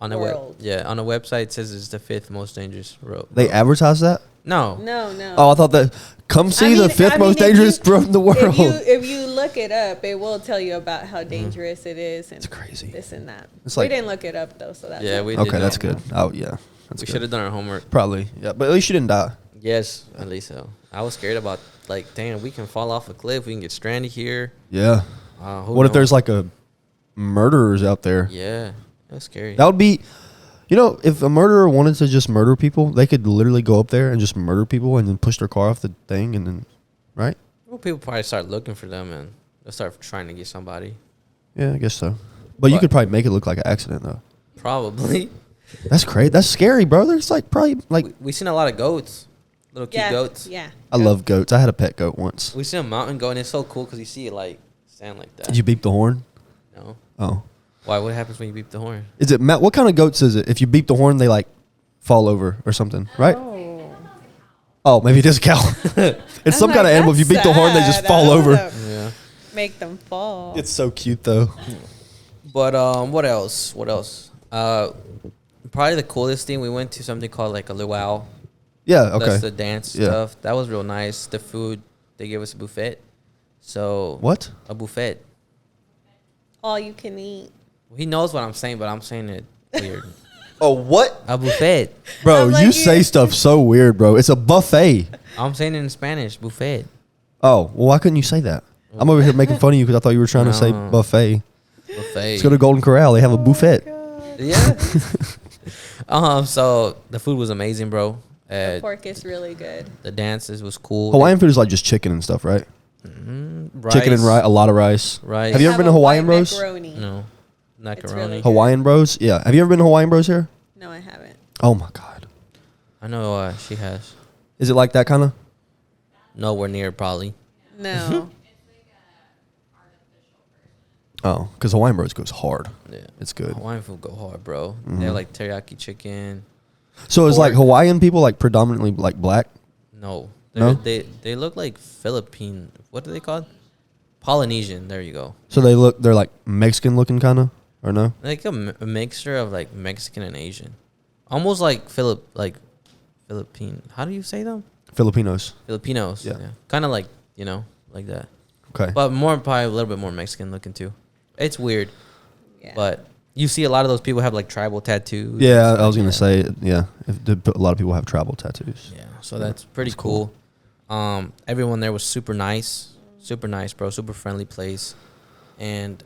On the world. on the website it says it's the 5th most dangerous road. They advertise that? No. No. Oh, I thought that. Come see the fifth most dangerous road in the world. If you look it up, it will tell you about how dangerous it is. And It's crazy. This and that. It's We like- didn't look it up though, so that's Yeah, we Okay, did that's not. good. Oh, yeah. That's We good. should have done our homework. Probably. Yeah, but at least you didn't die. Yes, at least so. I was scared about like, dang, we can fall off a cliff. We can get stranded here. Yeah. Who What if knows? there's like a murderers out there? Yeah, that's scary. That would be, you know, if a murderer wanted to just murder people, they could literally go up there and just murder people and then push their car off the thing and then, right? Well, people probably start looking for them and they'll start trying to get somebody. Yeah, I guess so. But you could probably make it look like an accident though. Probably. That's crazy. That's scary, bro. There's like probably like We seen a lot of goats, little cute goats. Yeah. I love goats. I had a pet goat once. We seen a mountain goat and it's so cool because you see it like stand like that. Did you beep the horn? No. Oh. Why? What happens when you beep the horn? Is it what kind of goats is it? If you beep the horn, they like fall over or something, right? Oh. Oh, maybe it is a cow. It's some I'm kind of like, animal. If you beep that's the horn, they just sad. fall I don't over. wanna Yeah. Make them fall. It's so cute though. But what else? What else? Probably the coolest thing, we went to something called like a luau. Yeah. Okay. That's the dance Yeah. stuff. That was real nice. The food, they gave us a buffet. So What? a buffet. All you can eat. He knows what I'm saying, but I'm saying it weird. Oh, what? A buffet. Bro, I'm like, you say stuff so weird, bro. It's a buffet. I'm saying it in Spanish, buffet. Oh, well, why couldn't you say that? I'm over here making fun of you because I thought you were trying to say No. buffet. Buffet. Let's go to Golden Corral. They have a buffet. Yeah. So the food was amazing, bro. The pork is really good. The dances was cool. Hawaiian food is like just chicken and stuff, right? Rice, Chicken and rice, a lot of rice. Rice. Have you ever been to Have a Hawaiian white Bros? macaroni. No. Macaroni. really Hawaiian Bros? Yeah. Have you ever been to Hawaiian Bros here? No, I haven't. Oh my God. I know she has. Is it like that kind of? Nowhere near, probably. No. Oh, because Hawaiian Bros goes hard. Yeah. It's good. Hawaiian food go hard, bro. Mhm. They have like teriyaki chicken. So is like Pork. Hawaiian people like predominantly like black? No. No? They look like Philippine. What are they called? Polynesian. There you go. So they're like Mexican looking kind of, or no? Like a mixture of like Mexican and Asian. Almost like Philippine. How do you say them? Filipinos. Filipinos. Yeah. Kind of like, like that. Okay. But probably a little bit more Mexican looking too. It's weird. Yeah. But you see a lot of those people have like tribal tattoos. Yeah, and I was stuff gonna like say yeah. A lot of people have tribal tattoos. that. Yeah. So that's Yeah, pretty that's cool. cool. Everyone there was super nice, bro. Super friendly place, and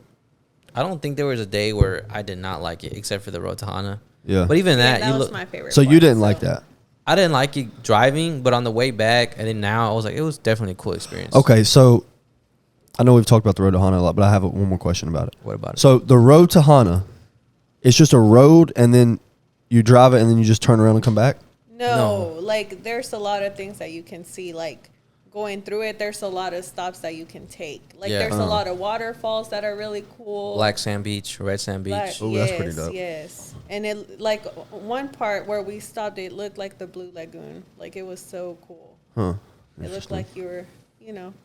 I don't think there was a day where I did not like it, except for the road to Hana. Yeah. But even Yeah, that, you was look. my favorite. So you part, didn't like that? I didn't like it driving, but on the way back and then now, I was like, it was definitely a cool experience. Okay, so I know we've talked about the road to Hana a lot, but I have one more question about it. What about it? So the road to Hana, it's just a road, and then you drive it, and then you just turn around and come back. No, like there's a lot of things that you can see. Like going through it, there's a lot of stops that you can take. Like Yeah. there's a lot of waterfalls that are really cool. Black Sand Beach, Red Sand Beach. Black- Ooh, that's pretty dope. Yes, and it like one part where we stopped, it looked like the Blue Lagoon. Like it was so cool. Huh. It looked like you were,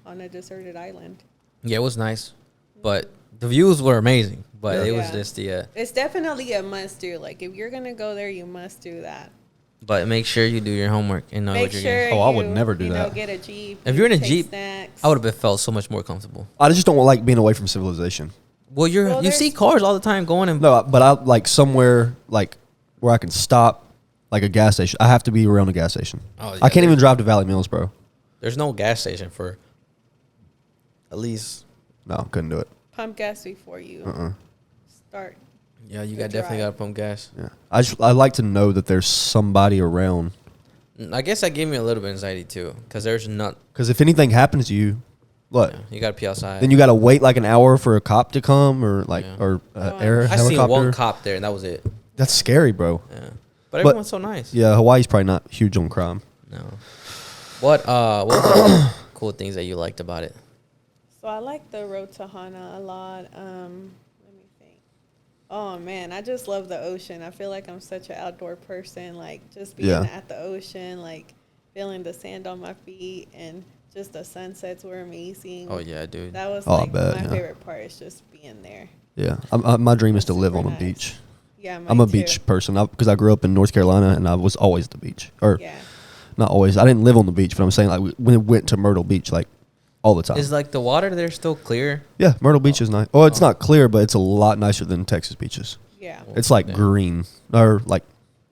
on a deserted island. Yeah, it was nice, but the views were amazing. But Yeah. it was Yeah. just It's definitely a must do. Like if you're gonna go there, you must do that. But make sure you do your homework and know Make what you're sure. getting. Oh, I would you, never do you that. Get a Jeep. If you're in a take Jeep, snacks. I would have felt so much more comfortable. I just don't like being away from civilization. Well, you there's- see cars all the time going and No, but I like somewhere like where I can stop, like a gas station. I have to be around a gas station. Oh, yeah, I can't even drive to Valley Mills, bro. there's no gas station for at least. No, couldn't do it. Pump gas before you start. Yeah, you The got definitely got drive. to pump gas. Yeah, I like to know that there's somebody around. I guess that gave me a little bit of anxiety too, because there's not. Because if anything happens to you, what? Yeah, you got to pee outside. Then you got to wait like an hour for a cop to come, or like Yeah. or Oh, air I helicopter. seen one cop there, and that was it. That's scary, bro. Yeah, but everyone's so nice. Yeah, Hawaii's probably not huge on crime. No. What was the cool things that you liked about it? So I like the road to Hana a lot. Let me think. Oh man, I just love the ocean. I feel like I'm such an outdoor person. Like just being Yeah. at the ocean, like feeling the sand on my feet, and just the sunsets were amazing. Oh yeah, dude. That was Oh, I like bet, my yeah. favorite part is just being there. Yeah. My dream is to live Super on a nice. beach. Yeah, I'm a mine too. beach person because I grew up in North Carolina and I was always at the beach. Or Yeah. not always. I didn't live on the beach, but I'm saying like we went to Myrtle Beach like all the time. Is like the water there still clear? Yeah, Myrtle Beach is nice. Well, it's not clear, but it's a lot nicer than Texas beaches. Yeah. It's like Yeah. green or like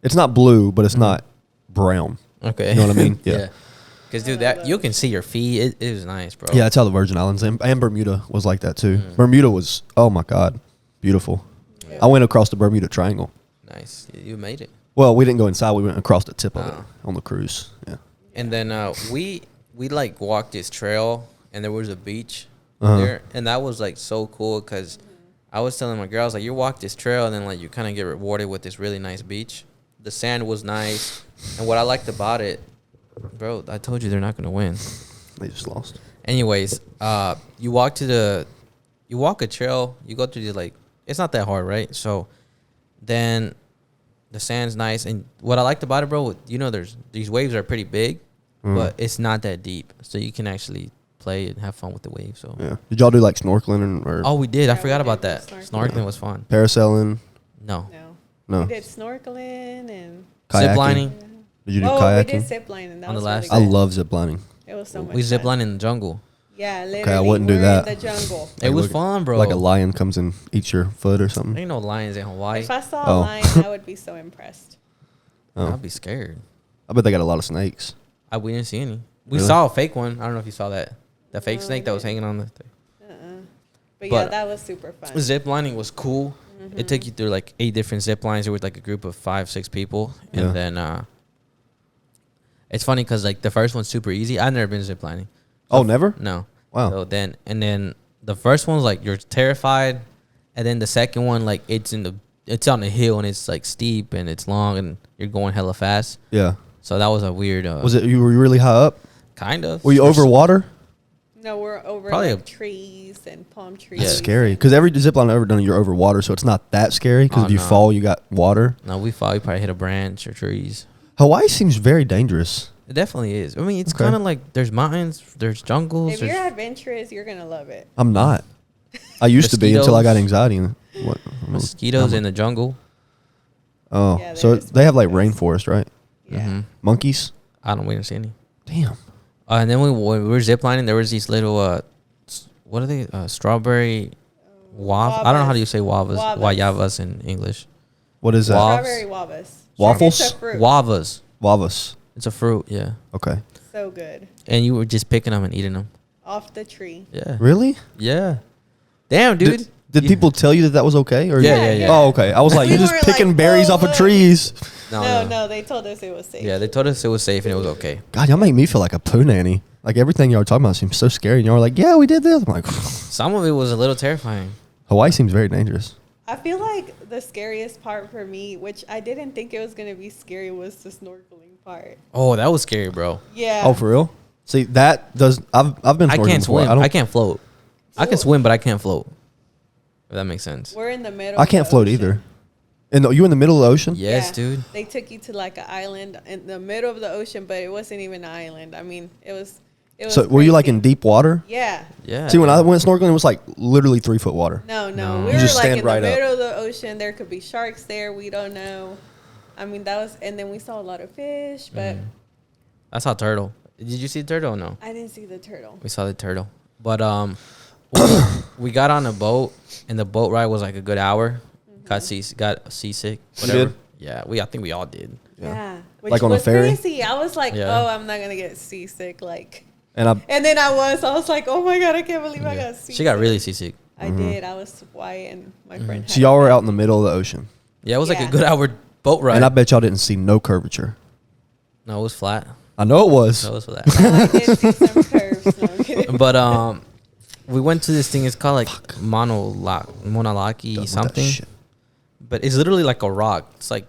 it's not blue, but it's not brown. Okay. You know what I mean? Yeah. Yeah. Because dude, I love that you those. can see your feet. It was nice, bro. Yeah, that's how the Virgin Islands and Bermuda was like that too. Mm. Bermuda was, oh my God, beautiful. Yeah. I went across the Bermuda Triangle. Nice. You made it. Well, we didn't go inside. We went across the tip of it Oh. on the cruise. Yeah. And then we like walked this trail, and there was a beach Uh-huh. there, and that was like so cool because I was telling my girl, I was like, you walk this trail, and then like you kind of get rewarded with this really nice beach. The sand was nice, and what I liked about it, bro, I told you they're not gonna win. They just lost. Anyways, you walk a trail, you go through the like, it's not that hard, right? So then the sand's nice, and what I liked about it, bro, there's these waves are pretty big, but it's not that deep, so you can actually play and have fun with the waves. So Yeah. Did y'all do like snorkeling or oh, we did. I Yeah, forgot we about did that. do Snorkeling snorkeling. was fun. parasailing? No, No. No. We did snorkeling and Kayaking? zip lining. Did you do we kayaking? did zip lining. That On the was last really I good. love zip lining. It was so much We zip fun. line in the jungle. Yeah, literally. I wouldn't do we're that. in the jungle. It was Like- fun, bro. Like a lion comes and eats your foot or something. Ain't no lions in Hawaii. If I saw Oh. a lion, I would be so impressed. Oh. I'd be scared. I bet they got a lot of snakes. We didn't see any. We Really? saw a fake one. I don't know if you saw that. The fake No, snake that was I hanging on the But, But- yeah, that was super fun. zip lining was cool. It took you through like 8 different zip lines. There was like a group of 5-6 people, and Yeah. then it's funny because like the first one's super easy. I've never been zip lining. Oh, never? No. Wow. So then the first one's like you're terrified, and then the second one like it's on the hill and it's like steep and it's long and you're going hella fast. Yeah. So that was a weird. You were really high up? Kind of? Were you over water? No, we're over Probably like a- trees and palm trees. That's Yeah. scary. Because every zip line I've ever done, you're over water, so it's not that scary. Because Oh, if you no. fall, you got water. No, we probably hit a branch or trees. Hawaii seems very dangerous. It definitely is. I mean, it's Okay. kind of like there's mountains, there's jungles. If you're there's- adventurous, you're going to love it. I'm not. I used to be until I got Mosquitoes. anxiety. And what? mosquitoes in the jungle. Oh, Yeah, so there is they have like mosquitoes. rainforest, right? Yeah. Mhm. Monkeys? We didn't see any. Damn. And then when we were ziplining, there was these little what are they? Strawberry waff. I don't know how do you say wavas. Wavas. Wayavas in English. What is that? Wav- Strawberry wavas. Waffles? It's a fruit. Wavas. Wavas. It's a fruit, yeah. Okay. So good. And you were just picking them and eating them. Off the tree. Yeah. Really? Yeah. Damn, dude. Did You- people tell you that was okay? Or Yeah, yeah. Oh, okay. I was like, We you're just weren't picking like, berries "Whoa, off of look." trees. No, they told us it was safe. Yeah, they told us it was safe and it was okay. God, y'all make me feel like a poo nanny. Like everything y'all were talking about seems so scary. And y'all were like, yeah, we did this. I'm like, Some of it was a little terrifying. Hawaii seems very dangerous. I feel like the scariest part for me, which I didn't think it was going to be scary, was the snorkeling part. Oh, that was scary, bro. Yeah. Oh, for real? See, that does. I've been. I snorkeling can't before. swim. I can't float. I can swim, but I can't float. If that makes sense. We're in the middle. I of can't the float ocean. either. And you in the middle of the ocean? Yes, Yeah. dude. They took you to like an island in the middle of the ocean, but it wasn't even an island. I mean, it was. So were you like in deep water? Yeah. Yeah. See, when I went snorkeling, it was like literally 3 foot water. No. No. We You were just like stand in right the up. middle of the ocean. There could be sharks there. We don't know. I mean, that was, and then we saw a lot of fish, but I saw turtle. Did you see the turtle? Or no. I didn't see the turtle. We saw the turtle. But we got on a boat and the boat ride was like a good hour. Got seasick. You Whatever. did? Yeah, I think we all did. Yeah. Which Like on a was ferry? crazy. I was like, Yeah. oh, I'm not going to get seasick. Like, And and then I was like, oh my God, I can't believe I got seasick. She got really seasick. I did. I was white and my friend had so y'all were out in the middle of the ocean. Yeah, it was like Yeah. a good hour boat ride. And I bet y'all didn't see no curvature. No, it was flat. I know it was. No, it was flat. I did see some curves. No, I'm kidding. But we went to this thing. It's called like Done Monalaki with that something. shit. But it's literally like a rock. It's like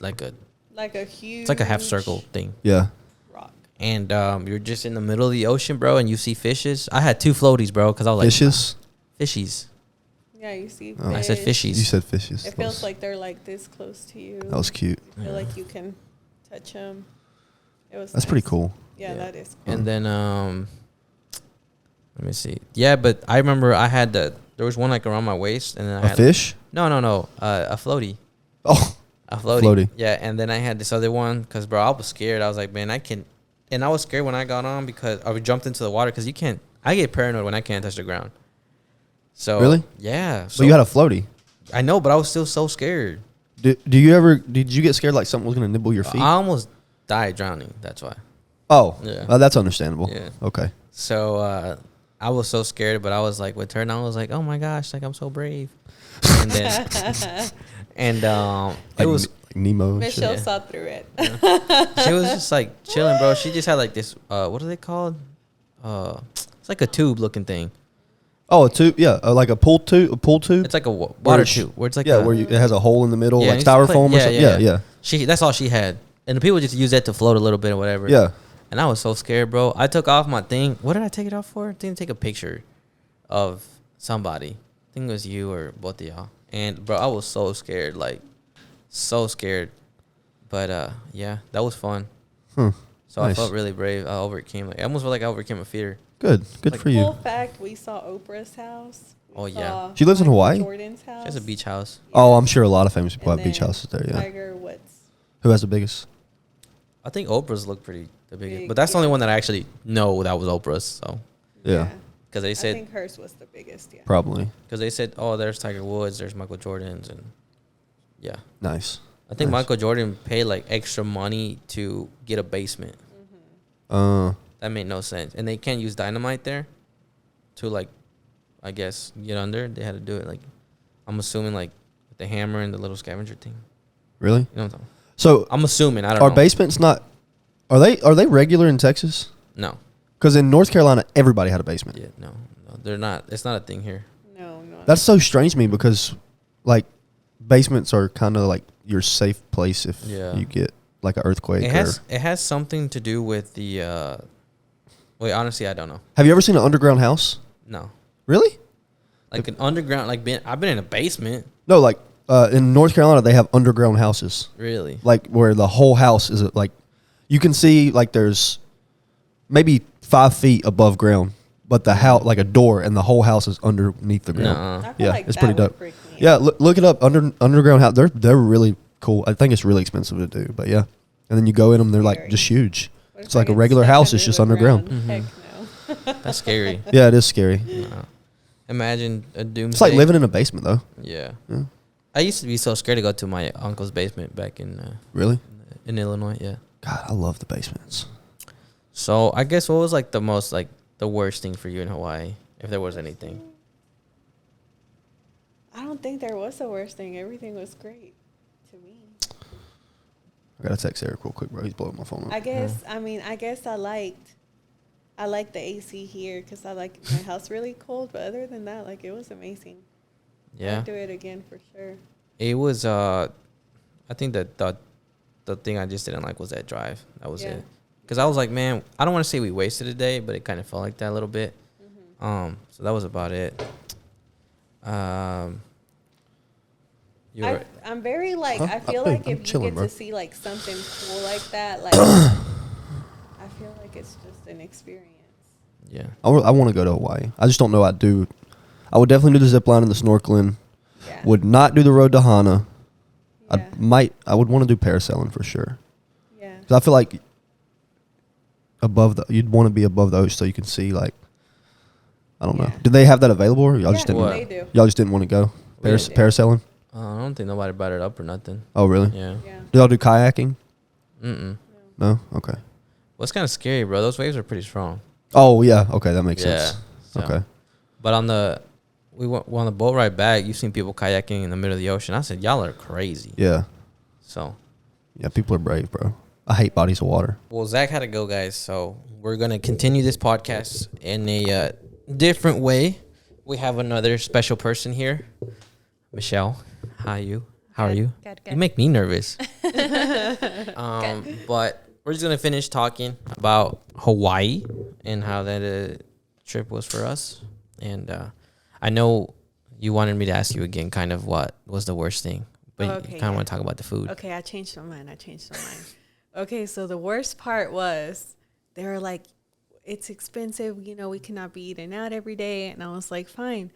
a Like a huge. it's like a half circle thing. Yeah. rock. And you're just in the middle of the ocean, bro, and you see fishes. I had 2 floaties, bro, because I was like Fishes. fishies. Yeah, you see fish. I said fishies. You said fishes. It feels like they're like this close to you. That was cute. You feel like you can touch them. That's nice. pretty cool. Yeah, that is cool. And then let me see. Yeah, but I remember I had there was one like around my waist, and then I had fish? No, a floaty. Oh, A floaty. Floaty. Yeah, and then I had this other one because, bro, I was scared. I was like, man, and I was scared when I got on because I jumped into the water because I get paranoid when I can't touch the ground. So Really? Yeah. So but you had a floaty. I know, but I was still so scared. Did you get scared like something was gonna nibble your feet? I almost died drowning. That's why. Oh, Yeah. That's understandable. Yeah. Okay. So I was so scared, but I was like, with her, and I was like, oh my gosh, like I'm so brave. And then, it was like Nemo. And Michelle shit. saw through it. she was just like chilling, bro. She just had like this. What are they called? It's like a tube looking thing. Oh, a tube. Yeah, like a pool tube. A pool tube. It's like a water tube where it's like it has a hole in the middle, like and it's styrofoam or something. yeah. That's all she had, and the people just use that to float a little bit or whatever. Yeah. And I was so scared, bro. I took off my thing. What did I take it off for? I didn't take a picture of somebody. I think it was you or both of y'all. And bro, I was so scared, like so scared. But yeah, that was fun. So I felt really brave. I almost felt like I overcame a fear. Good Like, for you. Full fact, we saw Oprah's house. Oh, yeah. saw She lives in Michael Hawaii? Jordan's house. She has a beach house. Oh, I'm sure a lot of famous people And have beach then houses there. Yeah. Tiger Woods. Who has the biggest? I think Oprah's look pretty the biggest, Big, but that's the only yeah. one that I actually know that was Oprah's. So Yeah. because they I said think hers was the biggest. Yeah. Probably. oh, there's Tiger Woods, there's Michael Jordan's, and yeah, Nice. I think Nice. Michael Jordan paid like extra money to get a basement. That made no sense, and they can't use dynamite there to like, I guess, get under. They had to do it like, I'm assuming like with the hammer and the little scavenger thing. Really? You know what I'm talking? So I'm assuming. I don't our know. basements not. Are they regular in Texas? No. Because in North Carolina, everybody had a basement. Yeah. No. They're not. It's not a thing here. No. That's so strange to me because, like, basements are kind of like your safe place if you get like an earthquake. It has something to do with the. Wait, honestly, I don't know. Have you ever seen an underground house? No. Really? Like an underground, I've been in a basement. No, like in North Carolina, they have underground houses. Really? Like where the whole house is like, you can see like there's maybe 5 feet above ground, but the house like a door and the whole house is underneath the ground. Nuh-uh. I feel Yeah, like it's that pretty would dope. freak me Yeah, out. look it up. Underground house. They're really cool. I think it's really expensive to do, but yeah. And then you go in them, they're like Scary. just huge. What if It's I like a get regular stuck house. It's under just the underground. ground? Heck no. That's scary. Yeah, it is scary. No. Imagine a doomsday. It's like living in a basement though. Yeah. Yeah. I used to be so scared to go to my uncle's basement back in Really? Illinois. Yeah. God, I love the basements. So I guess what was like the worst thing for you in Hawaii, if there was anything? I don't think there was the worst thing. Everything was great to me. I gotta text Eric real quick, bro. He's blowing my phone up. I guess. I mean, I guess I liked the AC here because I like my house really cold. But other than that, like it was amazing. Yeah. I'd do it again for sure. It was. I think that the thing I just didn't like was that drive. That was it. Because I was like, man, I don't want to say we wasted a day, but it kind of felt like that a little bit. So that was about it. I'm very like Huh? I feel Hey, like I'm if you chilling, get bro. to see like something cool like that, like I feel like it's just an experience. Yeah. I want to go to Hawaii. I just don't know. I would definitely do the zip line and the snorkeling. Yeah. Would not do the road to Hana. Yeah. I would want to do parasailing for sure. Yeah. 'Cause I feel like you'd want to be above the ocean so you can see like, I don't know. Yeah. Did they have that available or y'all just didn't? What? They do. Y'all just didn't want to go We did. parasailing? I don't think nobody brought it up or nothing. Oh really? Yeah. Yeah. Do y'all do kayaking? Mm-mm. No. Okay. Well, it's kind of scary, bro. Those waves are pretty strong. Oh yeah. Okay, that makes Yeah. sense. So- Okay. But on the boat ride back, you've seen people kayaking in the middle of the ocean. I said, y'all are crazy. Yeah. So, Yeah. People are brave, bro. I hate bodies of water. well, Zach had to go, guys. So we're gonna continue this podcast in a different way. We have another special person here, Michelle. How are you? Good. You make me nervous. But we're just gonna finish talking about Hawaii and how that trip was for us. And I know you wanted me to ask you again, kind of what was the worst thing, but you kind of want to talk about the food. Okay, I changed my mind. Okay, so the worst part was they were like, it's expensive. You know, we cannot be eating out every day. And I was like, fine.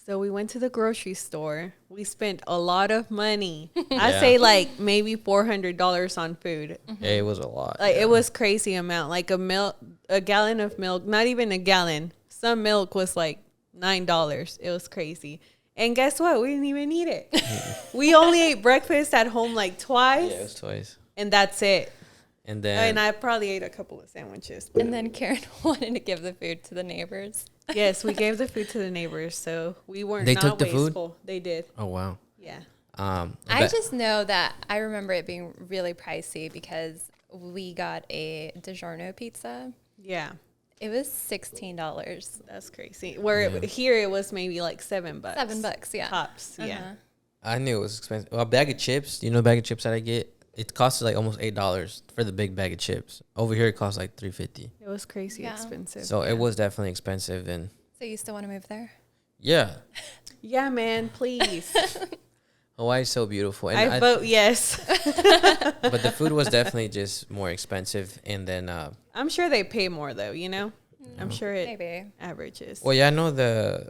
So we went to the grocery store. We spent a lot of money. I say like maybe $400 on food. Yeah, it was a lot. Like it was crazy amount. Like a gallon of milk, not even a gallon. Some milk was like $9. It was crazy. And guess what? We didn't even eat it. We only ate breakfast at home like twice. Yeah, it was twice. And that's it. And then And I probably ate a couple of sandwiches. And then Karen wanted to give the food to the neighbors. Yes, we gave the food to the neighbors, so we weren't. They not took the food? wasteful. They did. oh wow. Yeah. I just know that I remember it being really pricey because we got a DiGiorno pizza. Yeah. It was $16. That's crazy. Where here it was maybe like $7. $7, yeah. Tops. Yeah. I knew it was expensive. A bag of chips, you know, the bag of chips that I get, it costs like almost $8 for the big bag of chips. Over here, it costs like $3.50. It was crazy Yeah. expensive. So it was definitely expensive, and So you still want to move there? yeah, Yeah, man, please. Hawaii's so beautiful. And I vote yes. but the food was definitely just more expensive, and then I'm sure they pay more though, you know? I'm sure it Maybe. averages. well, yeah, I know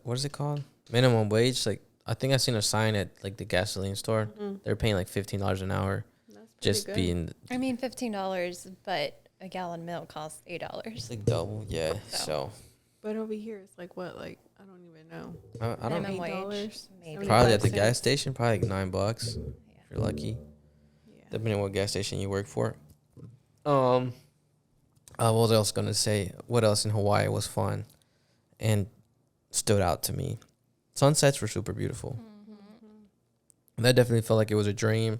what is it called? Minimum wage. Like I think I seen a sign at like the gasoline store. They're paying like $15 an hour. That's pretty Just good. being I mean, $15, but a gallon milk costs $8. like double. Yeah. So. So But over here it's like what? Like I don't even know. I don't Minimum know. wage, $8? maybe. Probably at the 75 gas cents. station, probably like $9 if you're lucky. Yeah. Depending on what gas station you work for. What was I else gonna say? What else in Hawaii was fun and stood out to me? Sunsets were super beautiful. That definitely felt like it was a dream,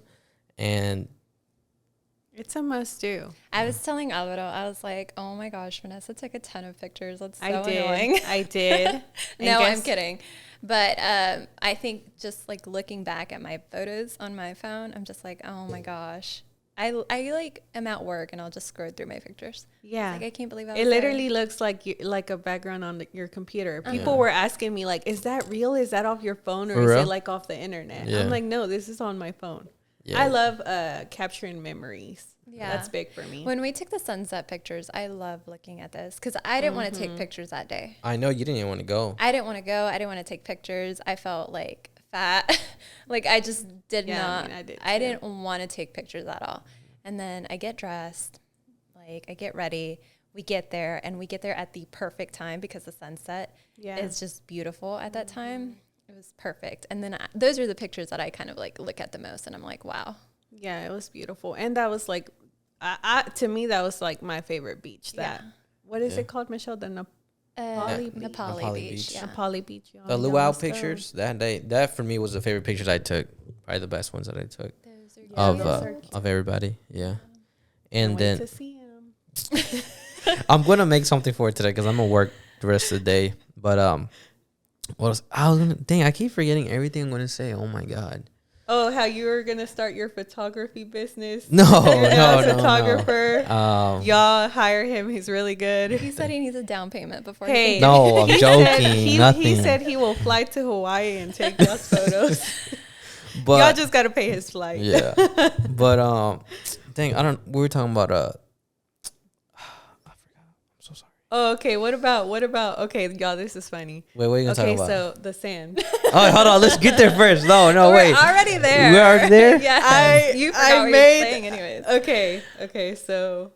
and It's a must do. I was telling Alvaro, I was like, oh my gosh, Vanessa took a ton of pictures. That's so I did. annoying. I did. No, I'm kidding. But I think just like looking back at my photos on my phone, I'm just like, oh my gosh. I like am at work and I'll just scroll through my pictures. Yeah. Like I can't believe I was It literally there. looks like like a background on your computer. People were asking me like, "Is that real? Is that off your phone, or For is real? it like off the internet?" Yeah. I'm like, "No, this is on my phone." yeah. I love capturing memories. Yeah. That's big for me. When we took the sunset pictures, I love looking at this because I didn't want to take pictures that day. I know you didn't even want to go. I didn't want to go. I didn't want to take pictures. I felt like fat. Like I just did Yeah, I not. mean, I did I too. didn't want to take pictures at all. And then I get dressed, like I get ready. We get there, and we get there at the perfect time because the sunset Yeah. is just beautiful at that time. It was perfect. And then those are the pictures that I kind of like look at the most, and I'm like, wow. Yeah, it was beautiful, and that was like, to me, that was like my favorite beach. That what is Yeah. it called, Michelle? The Nepali Nepali Beach. Beach. Yeah. Napali Beach. Y'all. The Y'all luau must go. pictures that day, that for me was the favorite pictures I took. Probably the best ones that I took Those are Yeah, of those are cute. of everybody. Yeah. Can't And wait then to see 'em. I'm gonna make something for it today because I'm gonna work the rest of the day. But what else? I was gonna dang. I keep forgetting everything I'm gonna say. Oh my god. Oh, how you were gonna start your photography business? No, You're no, a no, photographer. no. Y'all hire him. He's really good. He said he needs a down payment before Hey. he No, I'm He said joking. he Nothing. said he will fly to Hawaii and take y'all photos. But Y'all just gotta pay his flight. yeah. But dang, I don't. We were talking about I forgot. I'm so sorry. Oh, okay. What about? Okay, y'all. This is funny. Wait, what are you gonna Okay, talk about? so the sand. Oh, hold on. Let's get there first. No, We're wait. already there. We're already there? Yeah. You forgot what you were saying anyways. Okay. So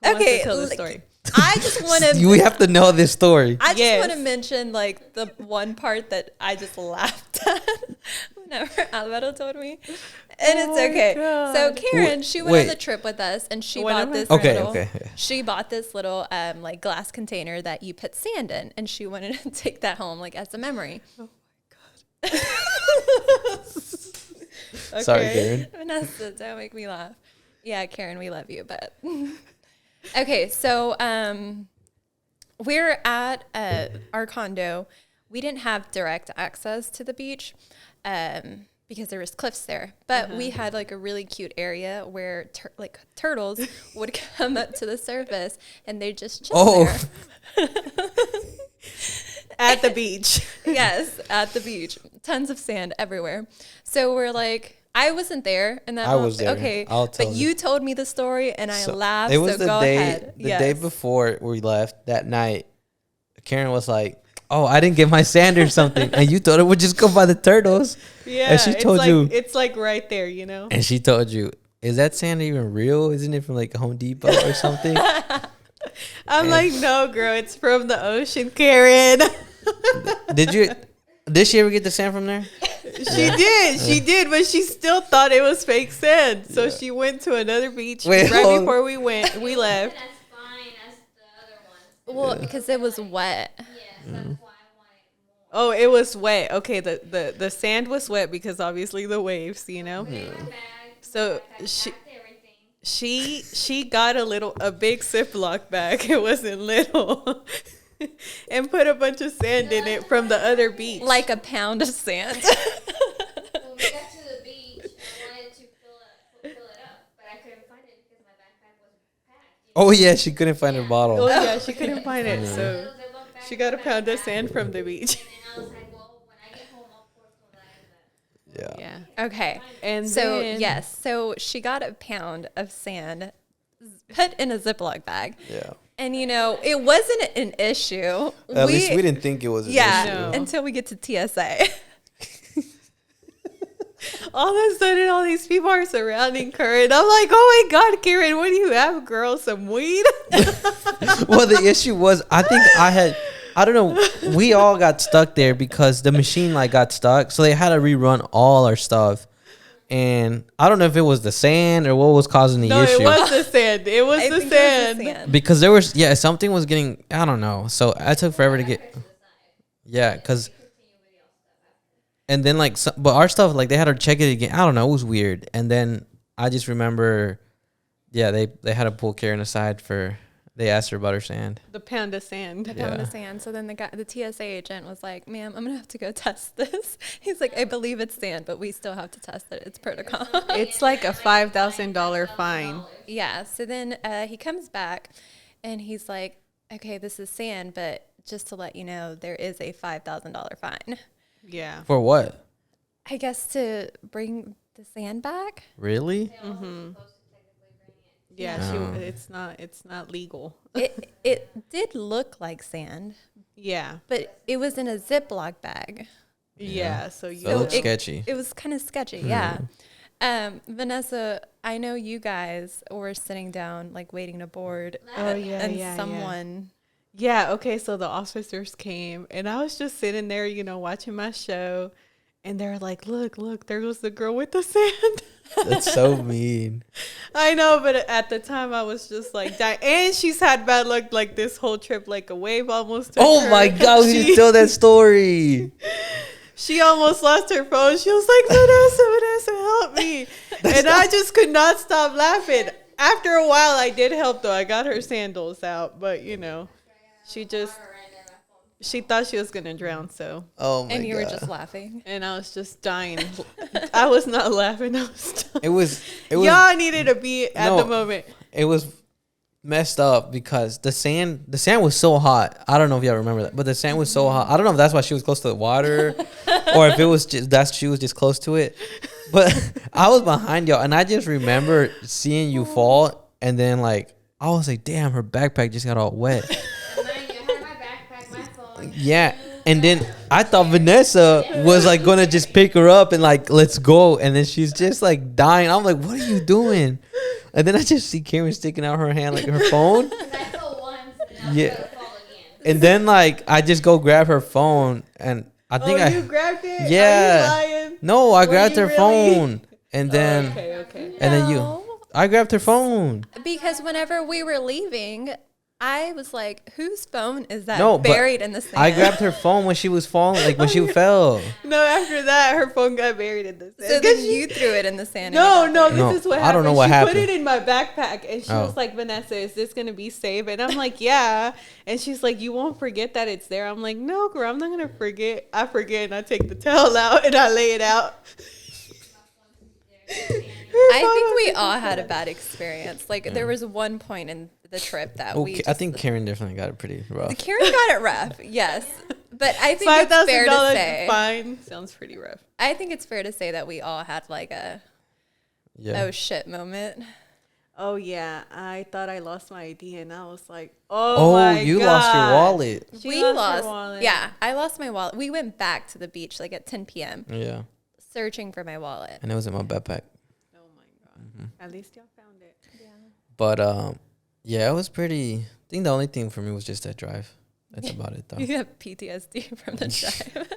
who wants Okay, to tell the like- story. I just want to. We have to know this story. I just Yes. want to mention like the one part that I just laughed at whenever Alvaro told me, and Oh it's my okay. So God. Karen, she went Wait. on the trip with us, and she One of bought my this. Okay, little, okay. She bought this little like glass container that you put sand in, and she wanted to take that home like as a memory. Sorry, Okay. Karen. Vanessa, don't make me laugh. Yeah, Karen, we love you, but okay. So we're at our condo. We didn't have direct access to the beach because there was cliffs there, but we had like a really cute area where like turtles would come up to the surface and they just chill Oh. there. At the beach. Yes, at the beach. Tons of sand everywhere. So we're like, I wasn't there, and then I was there. Okay, I'll tell but you. you told me the story, and I laughed. It was so the go day, ahead. the day before we left that night. Karen was like, "Oh, I didn't get my sand or something," and you told her we'll just go by the turtles. Yeah, and she told you it's like right there, you know. And she told you, "Is that sand even real? Isn't it from like Home Depot or something?" I'm like, no, girl, it's from the ocean, Karen. Did she ever get the sand from there? She did, but she still thought it was fake sand. So she went to another beach Wait, right hold on. before we left. As fine as the other ones. Well, because it was wet. Yes, that's why I wanted more. Oh, it was wet. Okay, the sand was wet because obviously the waves, you know. My bag, So backpack, packed everything. she got a big Ziploc bag. It wasn't little. And put a bunch of sand in it from the other beach. Like a pound of sand. When we got to the beach, I wanted to fill it up, but I couldn't find it because my backpack was packed. Oh yeah, she couldn't find her Oh bottle. yeah, she couldn't find it, so Little Ziploc bag she got a in my pound of backpack. sand from the beach. And then I was like, well, when I get home, I'll pour some of that in the Yeah. Yeah. Okay. And So then, yes, so she got a pound of sand, put in a Ziploc bag, Yeah. and it wasn't an issue. At least we didn't think it was an Yeah, issue. No. until we get to TSA. all of a sudden, all these people are surrounding her, and I'm like, "Oh my God, Karen, what do you have, girl? Some weed?" Well, the issue was, I think I don't know, we all got stuck there because the machine like got stuck, so they had to rerun all our stuff. And I don't know if it was the sand or what was causing the No, issue. it was the sand. It was I the think it was the sand. sand. Because there was, something was getting, I don't know. So I took forever to get, because, and then like, but our stuff, like they had to check it again. I don't know, it was weird. And then I just remember, they had to pull Karen aside they asked her about her sand. The pound of sand. The pound Yeah. of sand. So then the TSA agent was like, "Ma'am, I'm gonna have to go test this." He's like, "I believe it's sand, but we still have to test it. It's protocol." It's like a $5,000 fine. Yeah. So then he comes back, and he's like, "Okay, this is sand, but just to let you know, there is a $5,000 fine. Yeah. For what? I guess to bring the sand back." Really? Yeah, Oh. it's not legal. It did look like sand, Yeah. but it was in a Ziploc bag. Yeah, so you That looks it- sketchy. It was kind of sketchy, yeah. Vanessa, I know you guys were sitting down, like waiting to board, Oh, yeah, and yeah, someone. Yeah, okay, so the officers came and I was just sitting there, watching my show, and they're like, look, there was the girl with the sand. That's so mean. I know, but at the time I was just like dying. And she's had bad luck like this whole trip, like a wave almost took Oh her. my God, we She- didn't tell that story. She almost lost her phone. She was like, Vanessa, help me. And I just could not stop laughing. After a while, I did help, though. I got her sandals out. But, she thought she was going to drown, so. Oh my God. And you were just laughing. And I was just dying. I was not laughing. I was dying. It was Y'all needed to be at No. the moment. it was messed up because the sand was so hot. I don't know if y'all remember that, but the sand was so hot. I don't know if that's why she was close to the water or if it was just she was just close to it. But I was behind y'all and I just remember seeing you fall and then like I was like, damn, her backpack just got all wet. Mind you, I had my backpack, my phone. Yeah. And then I thought Vanessa was like gonna just pick her up and like let's go, and then she's just like dying. I'm like, what are you doing? And then I just see Karen sticking out her hand like her phone. Because I fell once and I Yeah. was fall again. And then like I just go grab her phone and I think you grabbed it? Yeah. Are you lying? no, I Were grabbed you her really? phone and then Okay. and then No. I grabbed her phone. Because whenever we were leaving, I was like, whose phone is that No, but buried in the sand? I grabbed her phone when she was falling, like when she fell. No, after that, her phone got buried in the sand. So 'Cause then she- you threw it in the sand. No, and you got no, No, this is what I happened. don't know what she happened. put it in my backpack and she Oh. was like, Vanessa, is this going to be safe? And I'm like, yeah. And she's like, you won't forget that it's there. I'm like, no, girl, I'm not going to forget. I forget and I take the towel out and I lay it out. I think we all had a bad experience. Like there was one point in the trip that we Okay, I think Karen definitely got it pretty rough. Karen got it rough, yes. But I think it's fair to say. fine sounds pretty rough. I think it's fair to say that we all had like a oh shit moment. Oh yeah, I thought I lost my ID, and I was like, "Oh my God. You lost your wallet. We lost her wallet. Yeah, I lost my wallet. We went back to the beach like at 10 p.m. Yeah. searching for my wallet. And it was in my backpack. Oh my God! At least y'all found it. Yeah. But yeah, it was pretty. I think the only thing for me was just that drive. That's about it, though. You have PTSD from the drive.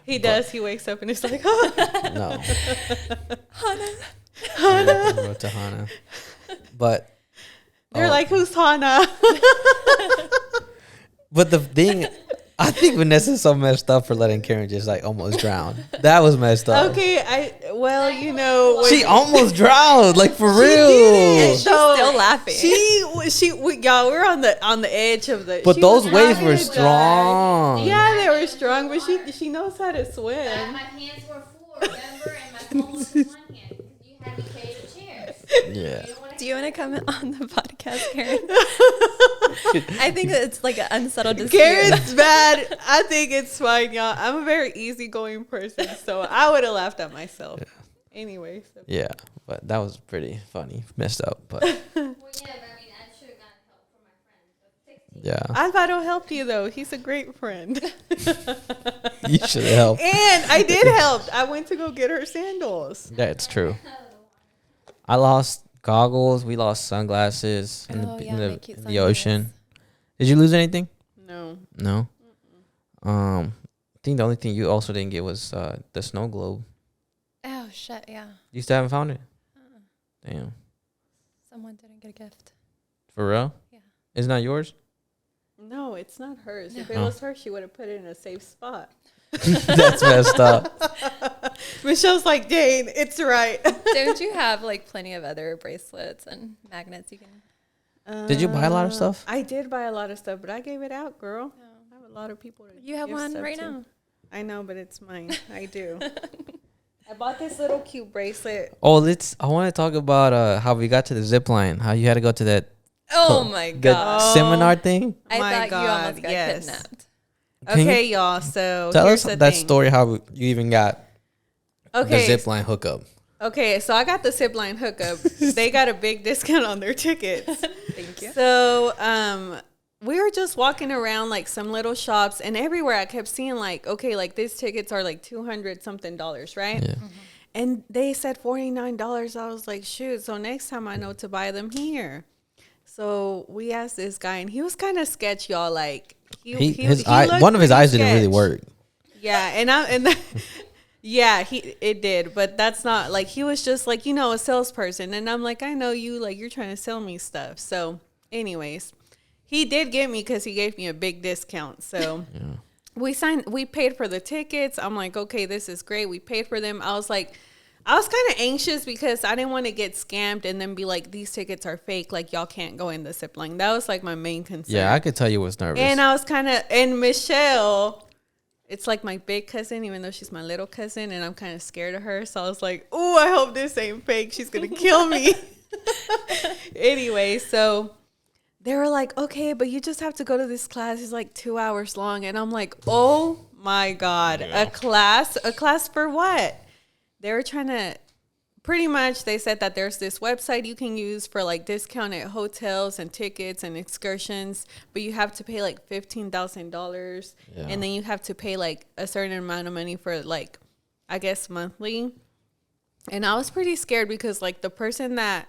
He does. He wakes up and he's like, "Oh, No. Hana. I wrote to Hana. But they're like, who's Hana?" But the thing, I think Vanessa's so messed up for letting Karen just like almost drown. That was messed up. Okay, you know, She almost drowned, like for She real. did. She's still laughing. Y'all, we're on the edge of the. But she those was waves having were to die. strong. Yeah, they were strong, but she knows how to swim. My hands were full, remember? And my phone was in one hand because you had me carry the chairs. Yeah. Do you want to comment on the podcast, Karen? I think that it's like an unsettled dispute. Karen's bad. I think it's fine, y'all. I'm a very easygoing person, so I would have laughed at myself. Yeah. Anyway, so. Yeah, but that was pretty funny. Messed up, but Well, yeah, but I mean, I should have gotten help from my friend. So 16. yeah. I thought he'll help you though. He's a great friend. You should have helped. And I did help. I went to go get her sandals. That's true. I lost goggles. We lost sunglasses in Oh, the, yeah, in my the, cute in the ocean. sunglasses. Did you lose anything? No. No. I think the only thing you also didn't get was the snow globe. Oh, shit, yeah. You still haven't found it? Damn. Someone didn't get a gift. For real? Yeah. It's not yours? No, it's not hers. If it No. was her, she would have put it in a safe spot. That's messed up. Michelle's like, Dane, it's right. Don't you have like plenty of other bracelets and magnets you can? Did you buy a lot of stuff? I did buy a lot of stuff, but I gave it out, girl. I have a lot of people. To You have give one stuff right to. now. I know, but it's mine. I do. I bought this little cute bracelet. Oh, I want to talk about how we got to the zip line. How you had to go to that Oh my that god! seminar thing. I my thought you God, almost got yes. kidnapped. Can you Okay, y'all. So Tell here's us the that thing. story. How you even got the Okay, zip line hookup. okay. So I got the zip line hookup. They got a big discount on their tickets. Thank you. So we were just walking around like some little shops, and everywhere I kept seeing like, okay, like these tickets are like $200 something, right? Yeah. And they said $49. I was like, shoot. So next time I know to buy them here. So we asked this guy, and he was kind of sketch, y'all. Like he looked One of his pretty eyes didn't really sketch. work. Yeah, yeah, it did, but that's not like he was just like, a salesperson, and I'm like, I know you, like you're trying to sell me stuff. So, anyways, he did get me because he gave me a big discount. So Yeah. we paid for the tickets. I'm like, okay, this is great. We paid for them. I was kind of anxious because I didn't want to get scammed and then be like, these tickets are fake. Like, y'all can't go in the zip line. That was like my main concern. Yeah, I could tell you was nervous. And I was and Michelle, it's like my big cousin, even though she's my little cousin, and I'm kind of scared of her. So I was like, oh, I hope this ain't fake. She's going to kill me. Anyway, so they were like, okay, but you just have to go to this class. It's like 2 hours long. And I'm like, oh my God, a class for what? They were trying to, pretty much they said that there's this website you can use for like discounted hotels and tickets and excursions, but you have to pay like $15,000. Yeah. And then you have to pay like a certain amount of money for like, I guess monthly. And I was pretty scared because like the person that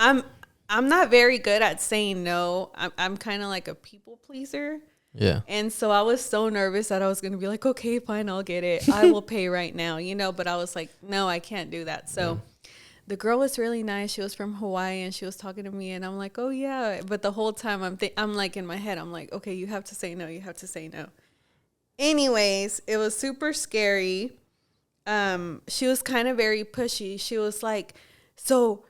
I'm not very good at saying no. I'm kind of like a people pleaser. yeah. And so I was so nervous that I was going to be like, okay, fine, I'll get it. I will pay right now, but I was like, no, I can't do that. So the girl was really nice. She was from Hawaii and she was talking to me and I'm like, oh yeah. But the whole time I'm like in my head, I'm like, okay, you have to say no. You have to say no. Anyways, it was super scary. She was kind of very pushy. She was like, so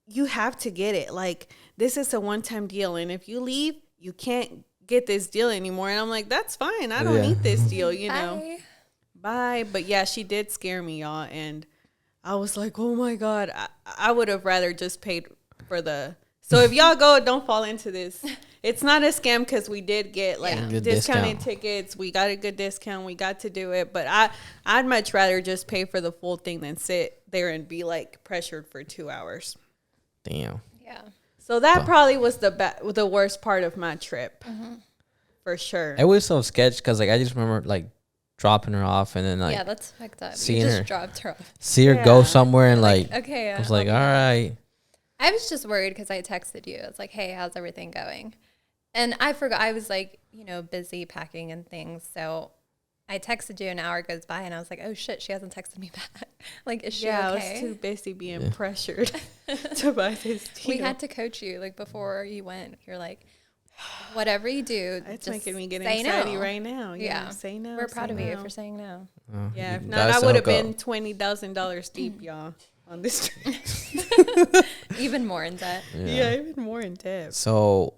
you have to get it. Like, this is a one-time deal. And if you leave, you can't get this deal anymore. And I'm like, that's fine. I don't need this deal, Bye. But yeah, she did scare me, y'all. And I was like, oh my God, I would have rather just paid for so if y'all go, don't fall into this. it's not a scam because we did get like Good discounted discount. tickets. We got a good discount. We got to do it. But I'd much rather just pay for the full thing than sit there and be like pressured for 2 hours. Damn. Yeah. So that probably was the worst part of my trip, for sure. It was so sketch because like I just remember like dropping her off and then like Yeah, that's fucked up. seeing You just her- dropped her off. see her go Yeah. somewhere and like Okay. I was like, all right. I was just worried because I texted you. It's like, hey, how's everything going? And I forgot. I was like, busy packing and things. So I texted you, an hour goes by, and I was like, oh shit, she hasn't texted me back. Like, is she I okay? was too busy being pressured to buy this deal. We had to coach you like before you went. You're like, whatever you do, It's just making me get say anxiety no. right now. Yeah, Say no. We're proud say of you no. for saying no. Yeah, if you not, guys I to would have hook up. been $20,000 deep, y'all, on this trip. Even more in debt. Yeah, even more in debt. So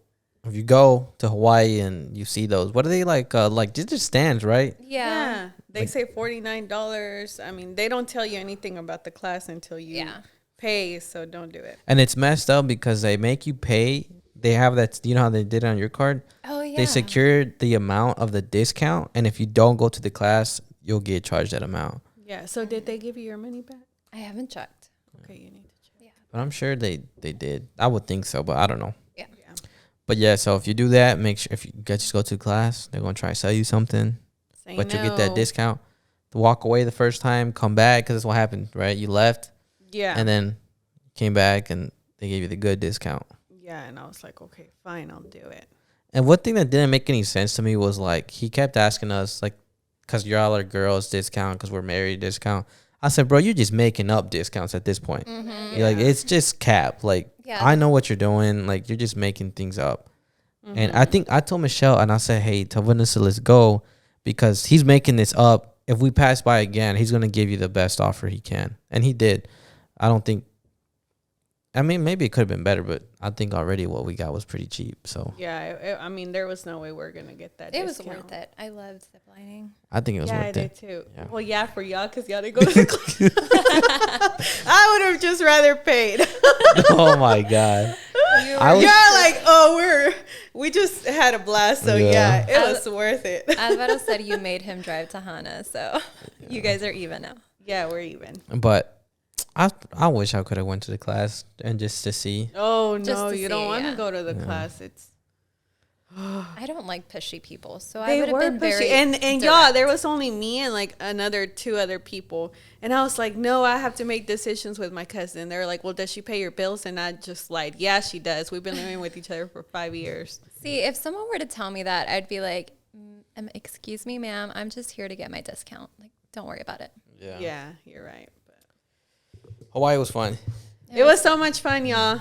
if you go to Hawaii and you see those, what are they like? Like just stands, right? Yeah. They say $49. I mean, they don't tell you anything about the class until you Yeah. pay, so don't do it. And it's messed up because they make you pay. They have that. You know how they did it on your card? Oh yeah. They secured the amount of the discount, and if you don't go to the class, you'll get charged that amount. Yeah, so did they give you your money back? I haven't checked. Okay, you need to check. But I'm sure they did. I would think so, but I don't know. Yeah. Yeah. But yeah, so if you do that, make sure if you just go to class, they're gonna try to sell you something, Say but you no. get that discount. To walk away the first time, come back because that's what happened, right? You left, Yeah. and then came back, and they gave you the good discount. Yeah, and I was like, okay, fine, I'll do it. And one thing that didn't make any sense to me was like he kept asking us like, because you're all our girls discount because we're married discount. I said, bro, you're just making up discounts at this point. You're like, it's just cap. Like, Yeah. I know what you're doing. Like, you're just making things up. And I think I told Michelle and I said, hey, tell Vanessa, let's go because he's making this up. If we pass by again, he's going to give you the best offer he can. And he did. I don't think, I mean, maybe it could have been better, but I think already what we got was pretty cheap. So Yeah, I mean, there was no way we're gonna get that. It was discount. worth it. I loved ziplining. I think it was Yeah, I worth did it. too. Yeah. Well, yeah, for y'all, because y'all didn't go to the class. I would have just rather paid. Oh, my God. I was, You're like, oh, we just had a blast, so Yeah. yeah, it was worth it. Alvaro said you made him drive to Hana, so you guys are even now. Yeah, we're even. but I wish I could have went to the class and just to see. Oh Just no, to you don't see, want to yeah. go to the class. It's I don't like pushy people, so I they would have were been pushy, very and direct. y'all, there was only me and like two other people, and I was like, no, I have to make decisions with my cousin. They're like, well, does she pay your bills? And I just lied. Yeah, she does. We've been living with each other for 5 years. See, if someone were to tell me that, I'd be like, excuse me, ma'am, I'm just here to get my discount. Like, don't worry about it. Yeah, you're right. But Hawaii was fun. it was so much fun, y'all.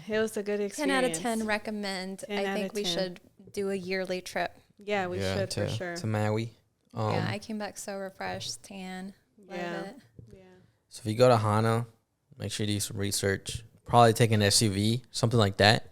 It was a good 10 experience. out of 10 recommend. 10 I out think of we 10. should do a yearly trip. Yeah, we should for sure. To Maui. Yeah, I came back so refreshed, tan. Love Yeah. it. Yeah. So if you go to Hana, make sure you do some research. Probably take an SUV, something like that,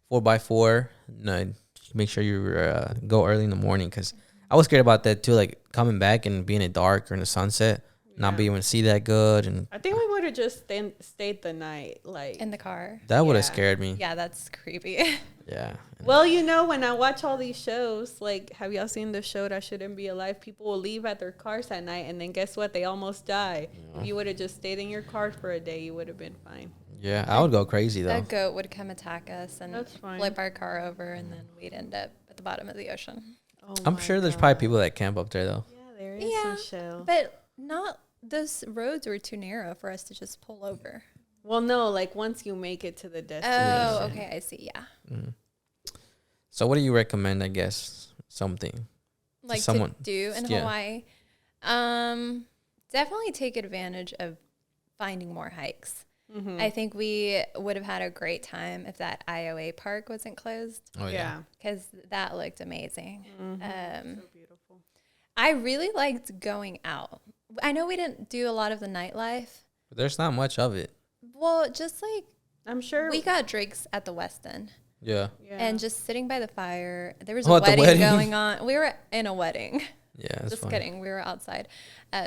4x4. No, make sure you go early in the morning because I was scared about that too, like coming back and being in the dark or in the sunset, not Yeah. being able to see that good, and I think we would have just stayed the night, like. In the car. that would have Yeah. scared me. Yeah, that's creepy. Yeah. Well, when I watch all these shows, like, have y'all seen the show I Shouldn't Be Alive? People will leave at their cars at night, and then guess what? They almost die. If you would have just stayed in your car for a day, you would have been fine. Yeah, I would go crazy though. A goat would come attack us and That's fine. flip our car over, and then we'd end up at the bottom of the ocean. Oh I'm my sure there's God. probably people that camp up there though. Yeah, there is Yeah, Michelle. but not. Those roads were too narrow for us to just pull over. Well, no, like once you make it to the destination. Oh, okay, I see. Yeah, So what do you recommend? I guess something. like someone- to do in yeah. Hawaii. Definitely take advantage of finding more hikes. Mm-hmm. I think we would have had a great time if that IOA park wasn't closed, Oh Yeah. because that looked amazing. So beautiful. I really liked going out. I know we didn't do a lot of the nightlife. But there's not much of it. Well, just like I'm sure. we got drinks at the Westin Yeah. Yeah. and just sitting by the fire. There was Oh, a at the wedding, wedding? going on. We were in a wedding. Yeah, that's Just fun. kidding. We were outside,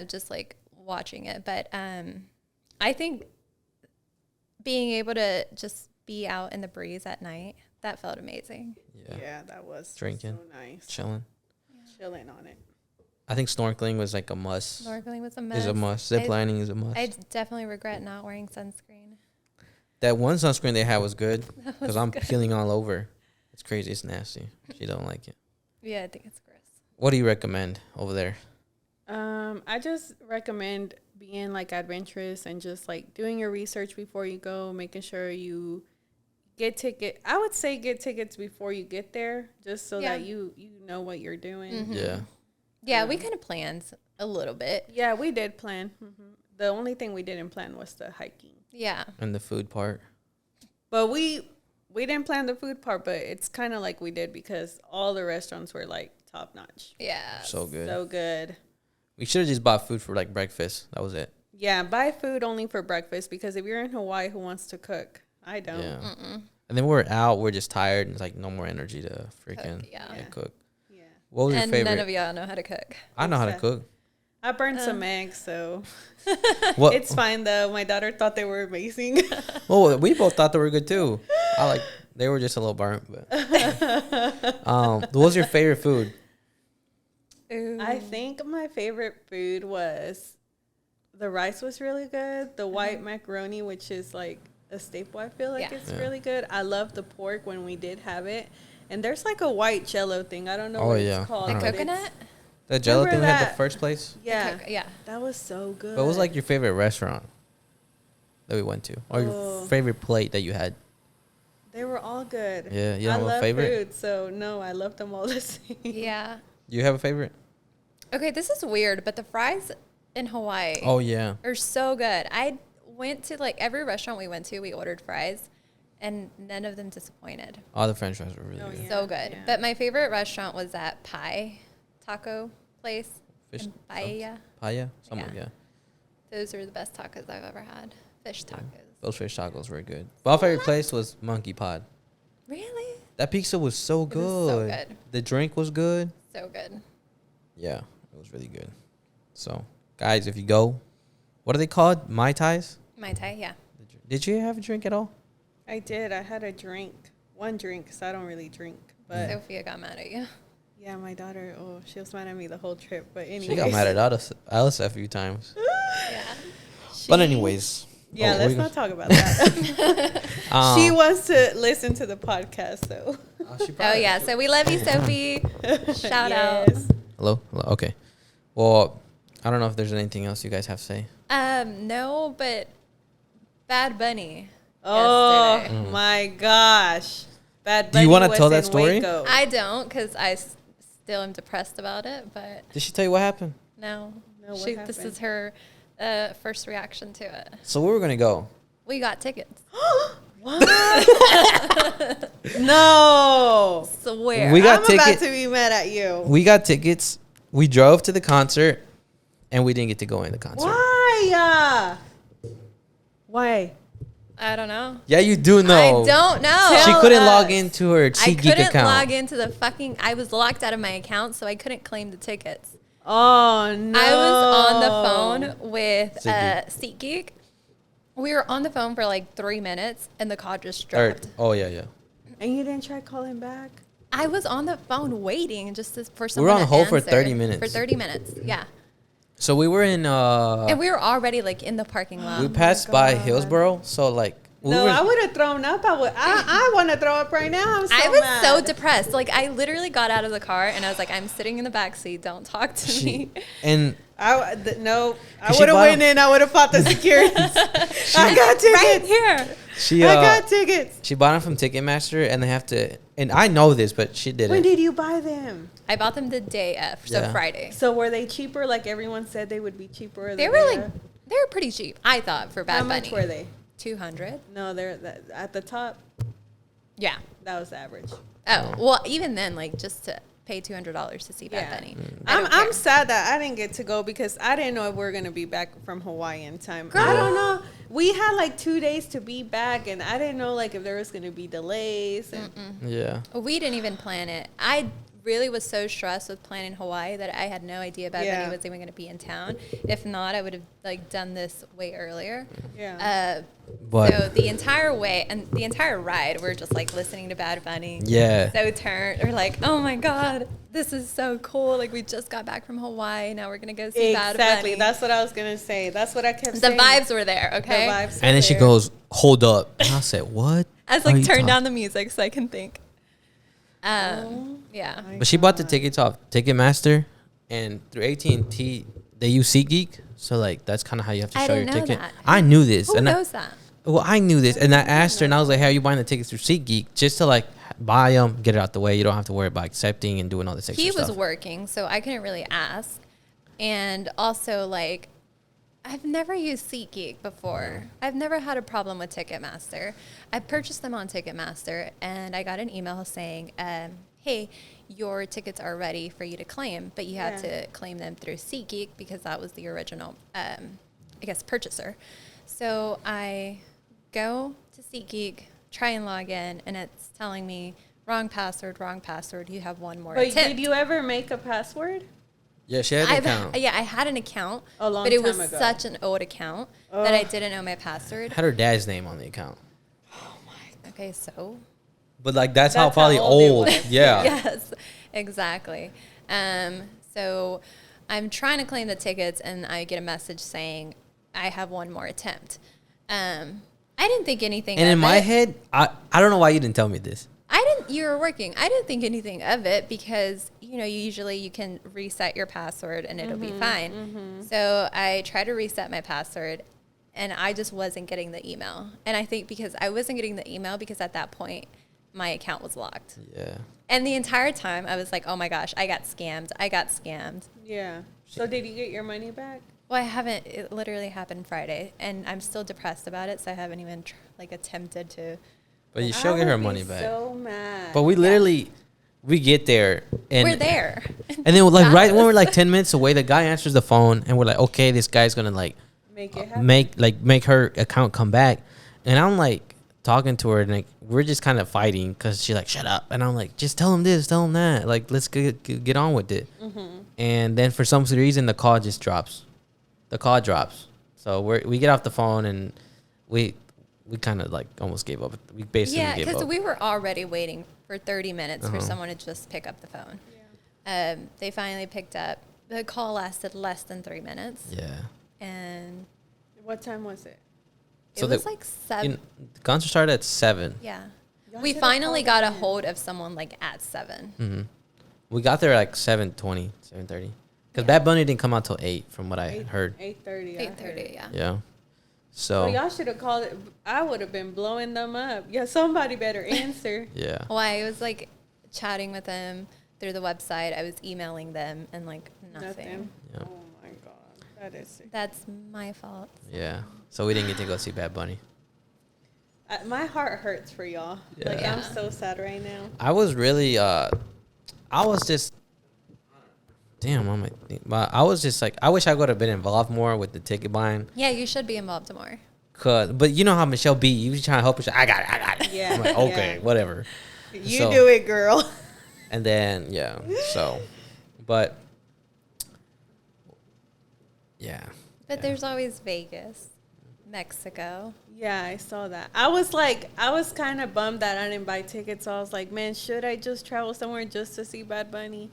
just like watching it. But I think being able to just be out in the breeze at night That felt amazing. Yeah. That was Drinking. so nice. Chilling. Chilling on it. I think snorkeling was like a must. Snorkeling was a must. Is a must. Zip lining is a must. I definitely regret not wearing sunscreen. That one sunscreen they had was good That because was I'm good. peeling all over. It's crazy. It's nasty. She don't like it. Yeah, I think it's gross. What do you recommend over there? I just recommend being like adventurous and just like doing your research before you go, making sure you get ticket. I would say get tickets before you get there, just so Yeah. that you know what you're doing. Mhm. Yeah. Yeah, we kind of planned a little bit. Yeah, we did plan. The only thing we didn't plan was the hiking. Yeah. And the food part. But we didn't plan the food part, but it's kind of like we did because all the restaurants were like top notch. Yeah. So good. So good. We should have just bought food for like breakfast. That was it. Yeah, buy food only for breakfast because if you're in Hawaii, who wants to cook? I don't. Yeah. And then we're out. We're just tired. And it's like no more energy to freaking Cook, yeah. cook. Yeah. What was And your favorite? none of y'all know how to cook. I know how to Exactly. cook. I burned some eggs, so What? it's fine though. My daughter thought they were amazing. Well, we both thought they were good too. They were just a little burnt. But what was your favorite food? Ooh. I think my favorite food was the rice was really good. The white macaroni, which is like a staple, I feel like Yeah. it's Yeah. really good. I love the pork when we did have it. And there's like a white jello thing. I don't know Oh, what yeah. it's called. The The but it's- coconut? The Jello Remember thing we had the that? first place. Yeah. Yeah. That was so good. What was like your favorite restaurant that we went to, or your Oh. favorite plate that you had? They were all good. Yeah, you I have a love favorite? food, so no, I loved them all the same. Yeah. Do you have a favorite? Okay, this is weird, but the fries in Hawaii Oh yeah. are so good. I went to like every restaurant we went to, we ordered fries, and none of them disappointed. All the French fries were really Oh, good. yeah. So good. But my favorite restaurant was that pie taco place. Fish in Bahia. Paella, something Yeah. like that. Those are the best tacos I've ever had. Fish tacos. Those fish tacos were good. But our favorite place was Monkey Pod. Really? That pizza was so It good. was so good. The drink was good. So good. Yeah, it was really good. So, guys, if you go, what are they called? Mai Tais? Mai Tai, yeah. Did you have a drink at all? I did. I had a drink. One drink, because I don't really drink. But Sophia got mad at you. yeah, my daughter, she was mad at me the whole trip. But anyway. She got mad at Alice a few times. Yeah. But anyways. Yeah, oh, let's we not talk about that. Um, She wants to listen to the podcast, though. Oh, yeah. So we love you, Sophie. Shout out. Yes. Hello? Hello? Okay. Well, I don't know if there's anything else you guys have to say. No, but Bad Bunny. Oh, yesterday. my gosh. Bad Do you Bunny wanna was tell that in story? Waco. I don't, because I still am depressed about it, but Did she tell you what happened? no. No, what This happened? is her first reaction to it. So we were going to go. We got tickets. No. Swear. We got I'm about ticket- to be mad at you. We got tickets. We drove to the concert, and we didn't get to go in the concert. Why? Why? I don't know. Yeah, you do know. I don't know. She Tell couldn't us. log into her I SeatGeek couldn't account. log into the fucking. I was locked out of my account, so I couldn't claim the tickets. Oh, no. I was on the phone with SeatGeek. SeatGeek. We were on the phone for like 3 minutes, and the call just Or- dropped. oh, yeah, yeah. And you didn't try calling back? I was on the phone waiting just for were someone on to hold for answer. 30 minutes. For 30 minutes, yeah. So we were in, And we were already like in the parking lot. we passed by God. Hillsboro. So, like, we No, were, I would have thrown up. I want to throw up right now. I'm so I was mad. so depressed. Like I literally got out of the car and I was like, I'm sitting in the back seat. Don't talk to me. and No, I She would have bought went in. I would have fought the security. I got tickets. Right here. she, I got tickets. she bought them from Ticketmaster, and they have to, and I know this, but she didn't. When did you buy them? I bought them the day of, so Yeah. Friday. So were they cheaper? Like everyone said they would be cheaper. They than were like, they were pretty cheap. I thought for Bad how Bunny. much were they? 200. No, they're at the top. Yeah. That was the average. Oh well, even then, like just to pay $200 to see Bad Yeah. Bunny. I don't I'm care. sad that I didn't get to go because I didn't know if we were gonna be back from Hawaii in time. I Girl. don't know. We had like 2 days to be back, and I didn't know like if there was gonna be delays. And Yeah. We didn't even plan it. I really was so stressed with planning Hawaii that I had no idea Bad Bunny was even going to be in town. If not, I would have like done this way earlier. Yeah. But So the entire way and the entire ride, we're just like listening to Bad Bunny. Yeah. So turned. We're like, oh my God, this is so cool. Like we just got back from Hawaii. Now we're going to go see Bad Bunny. Exactly. That's what I was going to say. That's what I kept The saying. vibes were there, okay? The vibes were and then she there. goes, hold up. And I said, what? I was are like, you turn talking- down the music so I can think. Yeah. But she bought the tickets off Ticketmaster, and through AT&T, they use SeatGeek. So, like, that's kind of how you have to I show your didn't know ticket. that. I knew this. Who and knows that? Well, I knew this. And I asked her, and I was like, hey, are you buying the tickets through SeatGeek? Just to, like, buy them, get it out the way. You don't have to worry about accepting and doing all this extra He stuff. was working, so I couldn't really ask. And also, like, I've never used SeatGeek before. I've never had a problem with Ticketmaster. I purchased them on Ticketmaster, and I got an email saying, hey, your tickets are ready for you to claim, but you have to claim them through SeatGeek because that was the original, I guess, purchaser. So I go to SeatGeek, try and log in, and it's telling me, wrong password, you have one more But attempt. did you ever make a password? Yeah, she had an account. Yeah, I had an account, A long but it time was ago. such an old account that I didn't know my password. Had her dad's name on the account. Okay, so But, like, that's how That's how probably old it old. was. Yeah. yes, exactly. So I'm trying to claim the tickets, and I get a message saying I have one more attempt. I didn't think anything. And of in my it. head, I don't know why you didn't tell me this. You were working. I didn't think anything of it because, usually you can reset your password and it'll be fine. So I tried to reset my password and I just wasn't getting the email. And I think because I wasn't getting the email because at that point my account was locked. Yeah. And the entire time I was like, oh my gosh, I got scammed. Yeah. So did you get your money back? Well, I haven't. It literally happened Friday and I'm still depressed about it. So I haven't even attempted to. But you should get her would be money back. So mad. But we literally, we get there. And We're there. And then, like, right when we're Dallas. like 10 minutes away, the guy answers the phone, and we're like, okay, this guy's gonna like make it happen. make her account come back. And I'm like talking to her, and like we're just kind of fighting because she's like, shut up. And I'm like, just tell him this, tell him that. Like, let's get on with it. And then for some reason, the call just drops. The call drops. So we get off the phone, and we kind of like almost gave up. We basically Yeah, gave because up. we were already waiting for 30 minutes for someone to just pick up the phone. They finally picked up. The call lasted less than 3 minutes. Yeah. And What time was it? So it was the- like 7. The concert started at 7. Yeah. Y'all We should've finally called got a in. hold of someone at 7. Mm-hmm. We got there like 7:20, 7:30. Because Bad Bunny didn't come out till 8, from what I heard. 8:30. 8:30, yeah. Yeah. So, Well, y'all should have called it. I would have been blowing them up. Yeah, somebody better answer. yeah. Well, I was chatting with them through the website. I was emailing them and nothing. Yeah. Oh my god, that is sick. That's my fault. Yeah. So we didn't get to go see Bad Bunny. My heart hurts for y'all. Like Yeah. I'm so sad right now. I was really, I was just, damn, but I was just like, I wish I would have been involved more with the ticket buying. Yeah, you should be involved more. But you know how Michelle B, you was trying to help her. I got it. Yeah, I'm like, okay, yeah. whatever. You So- do it, girl. And then, yeah, so, but, yeah. But there's always Vegas, Mexico. Yeah, I saw that. I was kind of bummed that I didn't buy tickets. So I was like, man, should I just travel somewhere just to see Bad Bunny?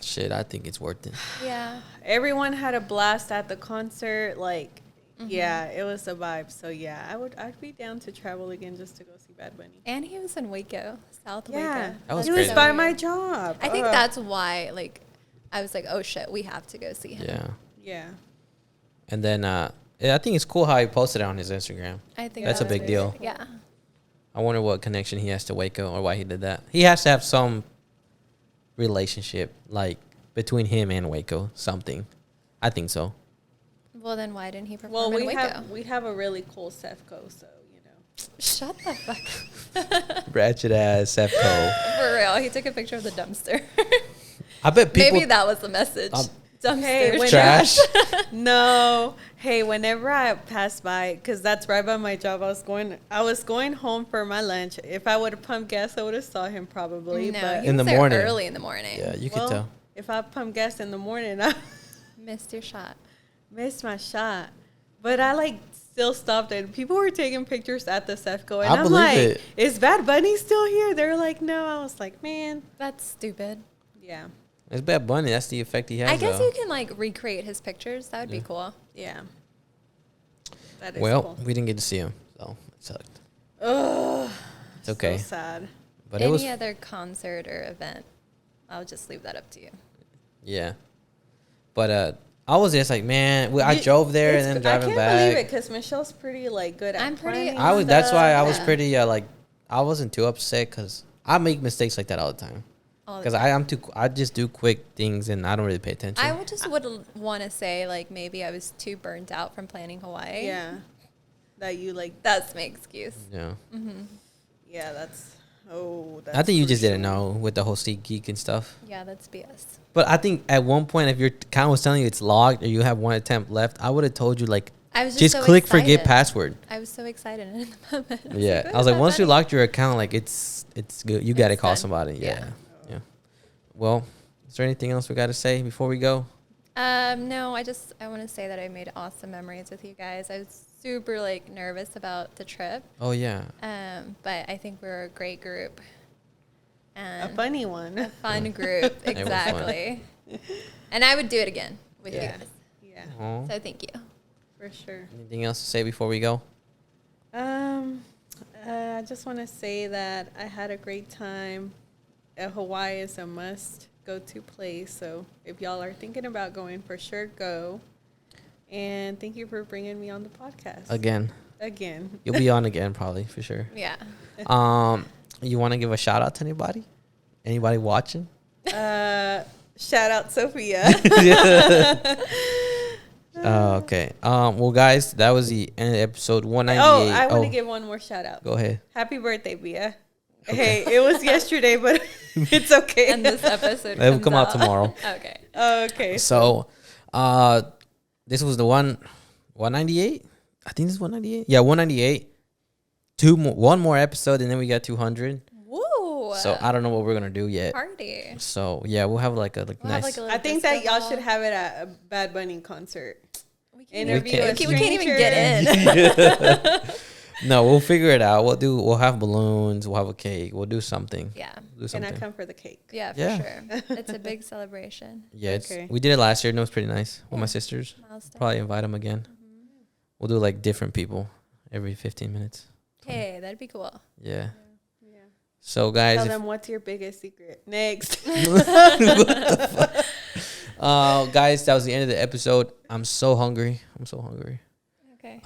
Shit, I think it's worth it. Yeah. Everyone had a blast at the concert. Yeah, it was a vibe. So yeah, I'd be down to travel again just to go see Bad Bunny. And he was in Waco, South Yeah, Waco. That was he was crazy. by my job. I think Ugh. that's why, I was like, oh shit, we have to go see him. Yeah. Yeah. And then, I think it's cool how he posted it on his Instagram. I think That's a that big was- deal. Yeah. I wonder what connection he has to Waco or why he did that. He has to have some relationship, between him and Waco, something. I think so. Well, then why didn't he perform Well, in Waco? we have a really cool Sefco, so you know. Shut the fuck up. Ratchet ass Sefco. For real, he took a picture of the dumpster. I bet people. Maybe that was the message. Dumpster. Hey, when- Trash. No. Hey, whenever I pass by, because that's right by my job, I was going home for my lunch. If I would have pumped gas, I would have saw him probably. No, but he In was the there morning. early in the morning. Yeah, you could well, tell. if I pumped gas in the morning, I Missed your shot. missed my shot. But I like still stopped and people were taking pictures at the Sefco. And I I'm believe like, it. is Bad Bunny still here? They're like, no. I was like, man. That's stupid. Yeah. It's Bad Bunny. That's the effect he has. I guess though. you can like recreate his pictures. That would be cool. Yeah. That is Well, cool. we didn't get to see him, so it sucked. Ugh. It's okay. So sad. But it Any was other concert or event, I'll just leave that up to you. yeah. But I was just like, man, I You- drove there it's and then good. driving I can't believe it back. because Michelle's pretty like good at I'm pretty- planning I was. That's why I was Yeah. pretty like. I wasn't too upset because I make mistakes like that all the time. All the Because time. I just do quick things and I don't really pay attention. I would just would want to say like maybe I was too burnt out from planning Hawaii. Yeah. That you like. That's my excuse. yeah. Yeah, that's. Oh, that's I think you for just didn't sure. know with the whole Seat Geek and stuff. Yeah, that's BS. But I think at one point, if your account was telling you it's logged or you have one attempt left, I would have told you like, I was just so click forget excited. password. I was so excited in the moment. Yeah, I was like, once you locked your account, like it's good. You got to It's call done. somebody. Yeah. Yeah. yeah, Well, is there anything else we got to say before we go? No, I want to say that I made awesome memories with you guys. I was super like nervous about the trip. Oh yeah, But I think we're a great group. A And funny one. fun group, It was fun. exactly. And I would do it again with Yeah. you guys. Yeah, Aw. So thank you. for sure. Anything else to say before we go? I just want to say that I had a great time. Hawaii is a must go to place. So if y'all are thinking about going, for sure go. And thank you for bringing me on the podcast Again, Again. you'll be on again probably for sure. Yeah. You want to give a shout out to anybody? Anybody watching? Shout out Sophia. Okay. Well, guys, that was the end of episode 198. Oh, I want to give one more shout out. Go ahead. Happy birthday, Bia. Hey, it was yesterday, but it's okay. And this episode It will comes come out tomorrow. Okay. Okay. So, this was the 198. I think this is 198. Yeah, 198. One more episode, and then we got 200. Woo. So I don't know what we're gonna do yet. Party. So yeah, we'll have like a We'll nice. have like a little I think that disco y'all ball. should have it at a Bad Bunny concert. We can't Interview can't. a we can't even stranger. get in. No, we'll figure it out. We'll have balloons. We'll have a cake. We'll do something. Yeah. Do Can I something. come for the cake? Yeah, for Yeah. sure. It's a big celebration. Yeah, Okay. we did it last year and it was pretty nice with my Yeah. sisters. Milestone. Probably invite them again. We'll do like different people every 15 minutes. Hey, that'd be cool. Yeah. Yeah. So guys, Tell if- them what's your biggest secret. Next. guys, that was the end of the episode. I'm so hungry. Okay.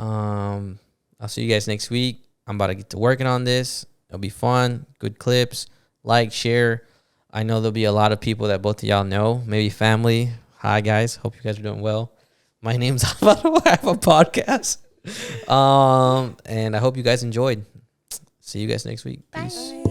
I'll see you guys next week. I'm about to get to working on this. It'll be fun. Good clips. Like, share. I know there'll be a lot of people that both of y'all know. Maybe family. Hi guys. Hope you guys are doing well. My name's Alvaro. I have a podcast. And I hope you guys enjoyed. See you guys next week. Peace. Bye.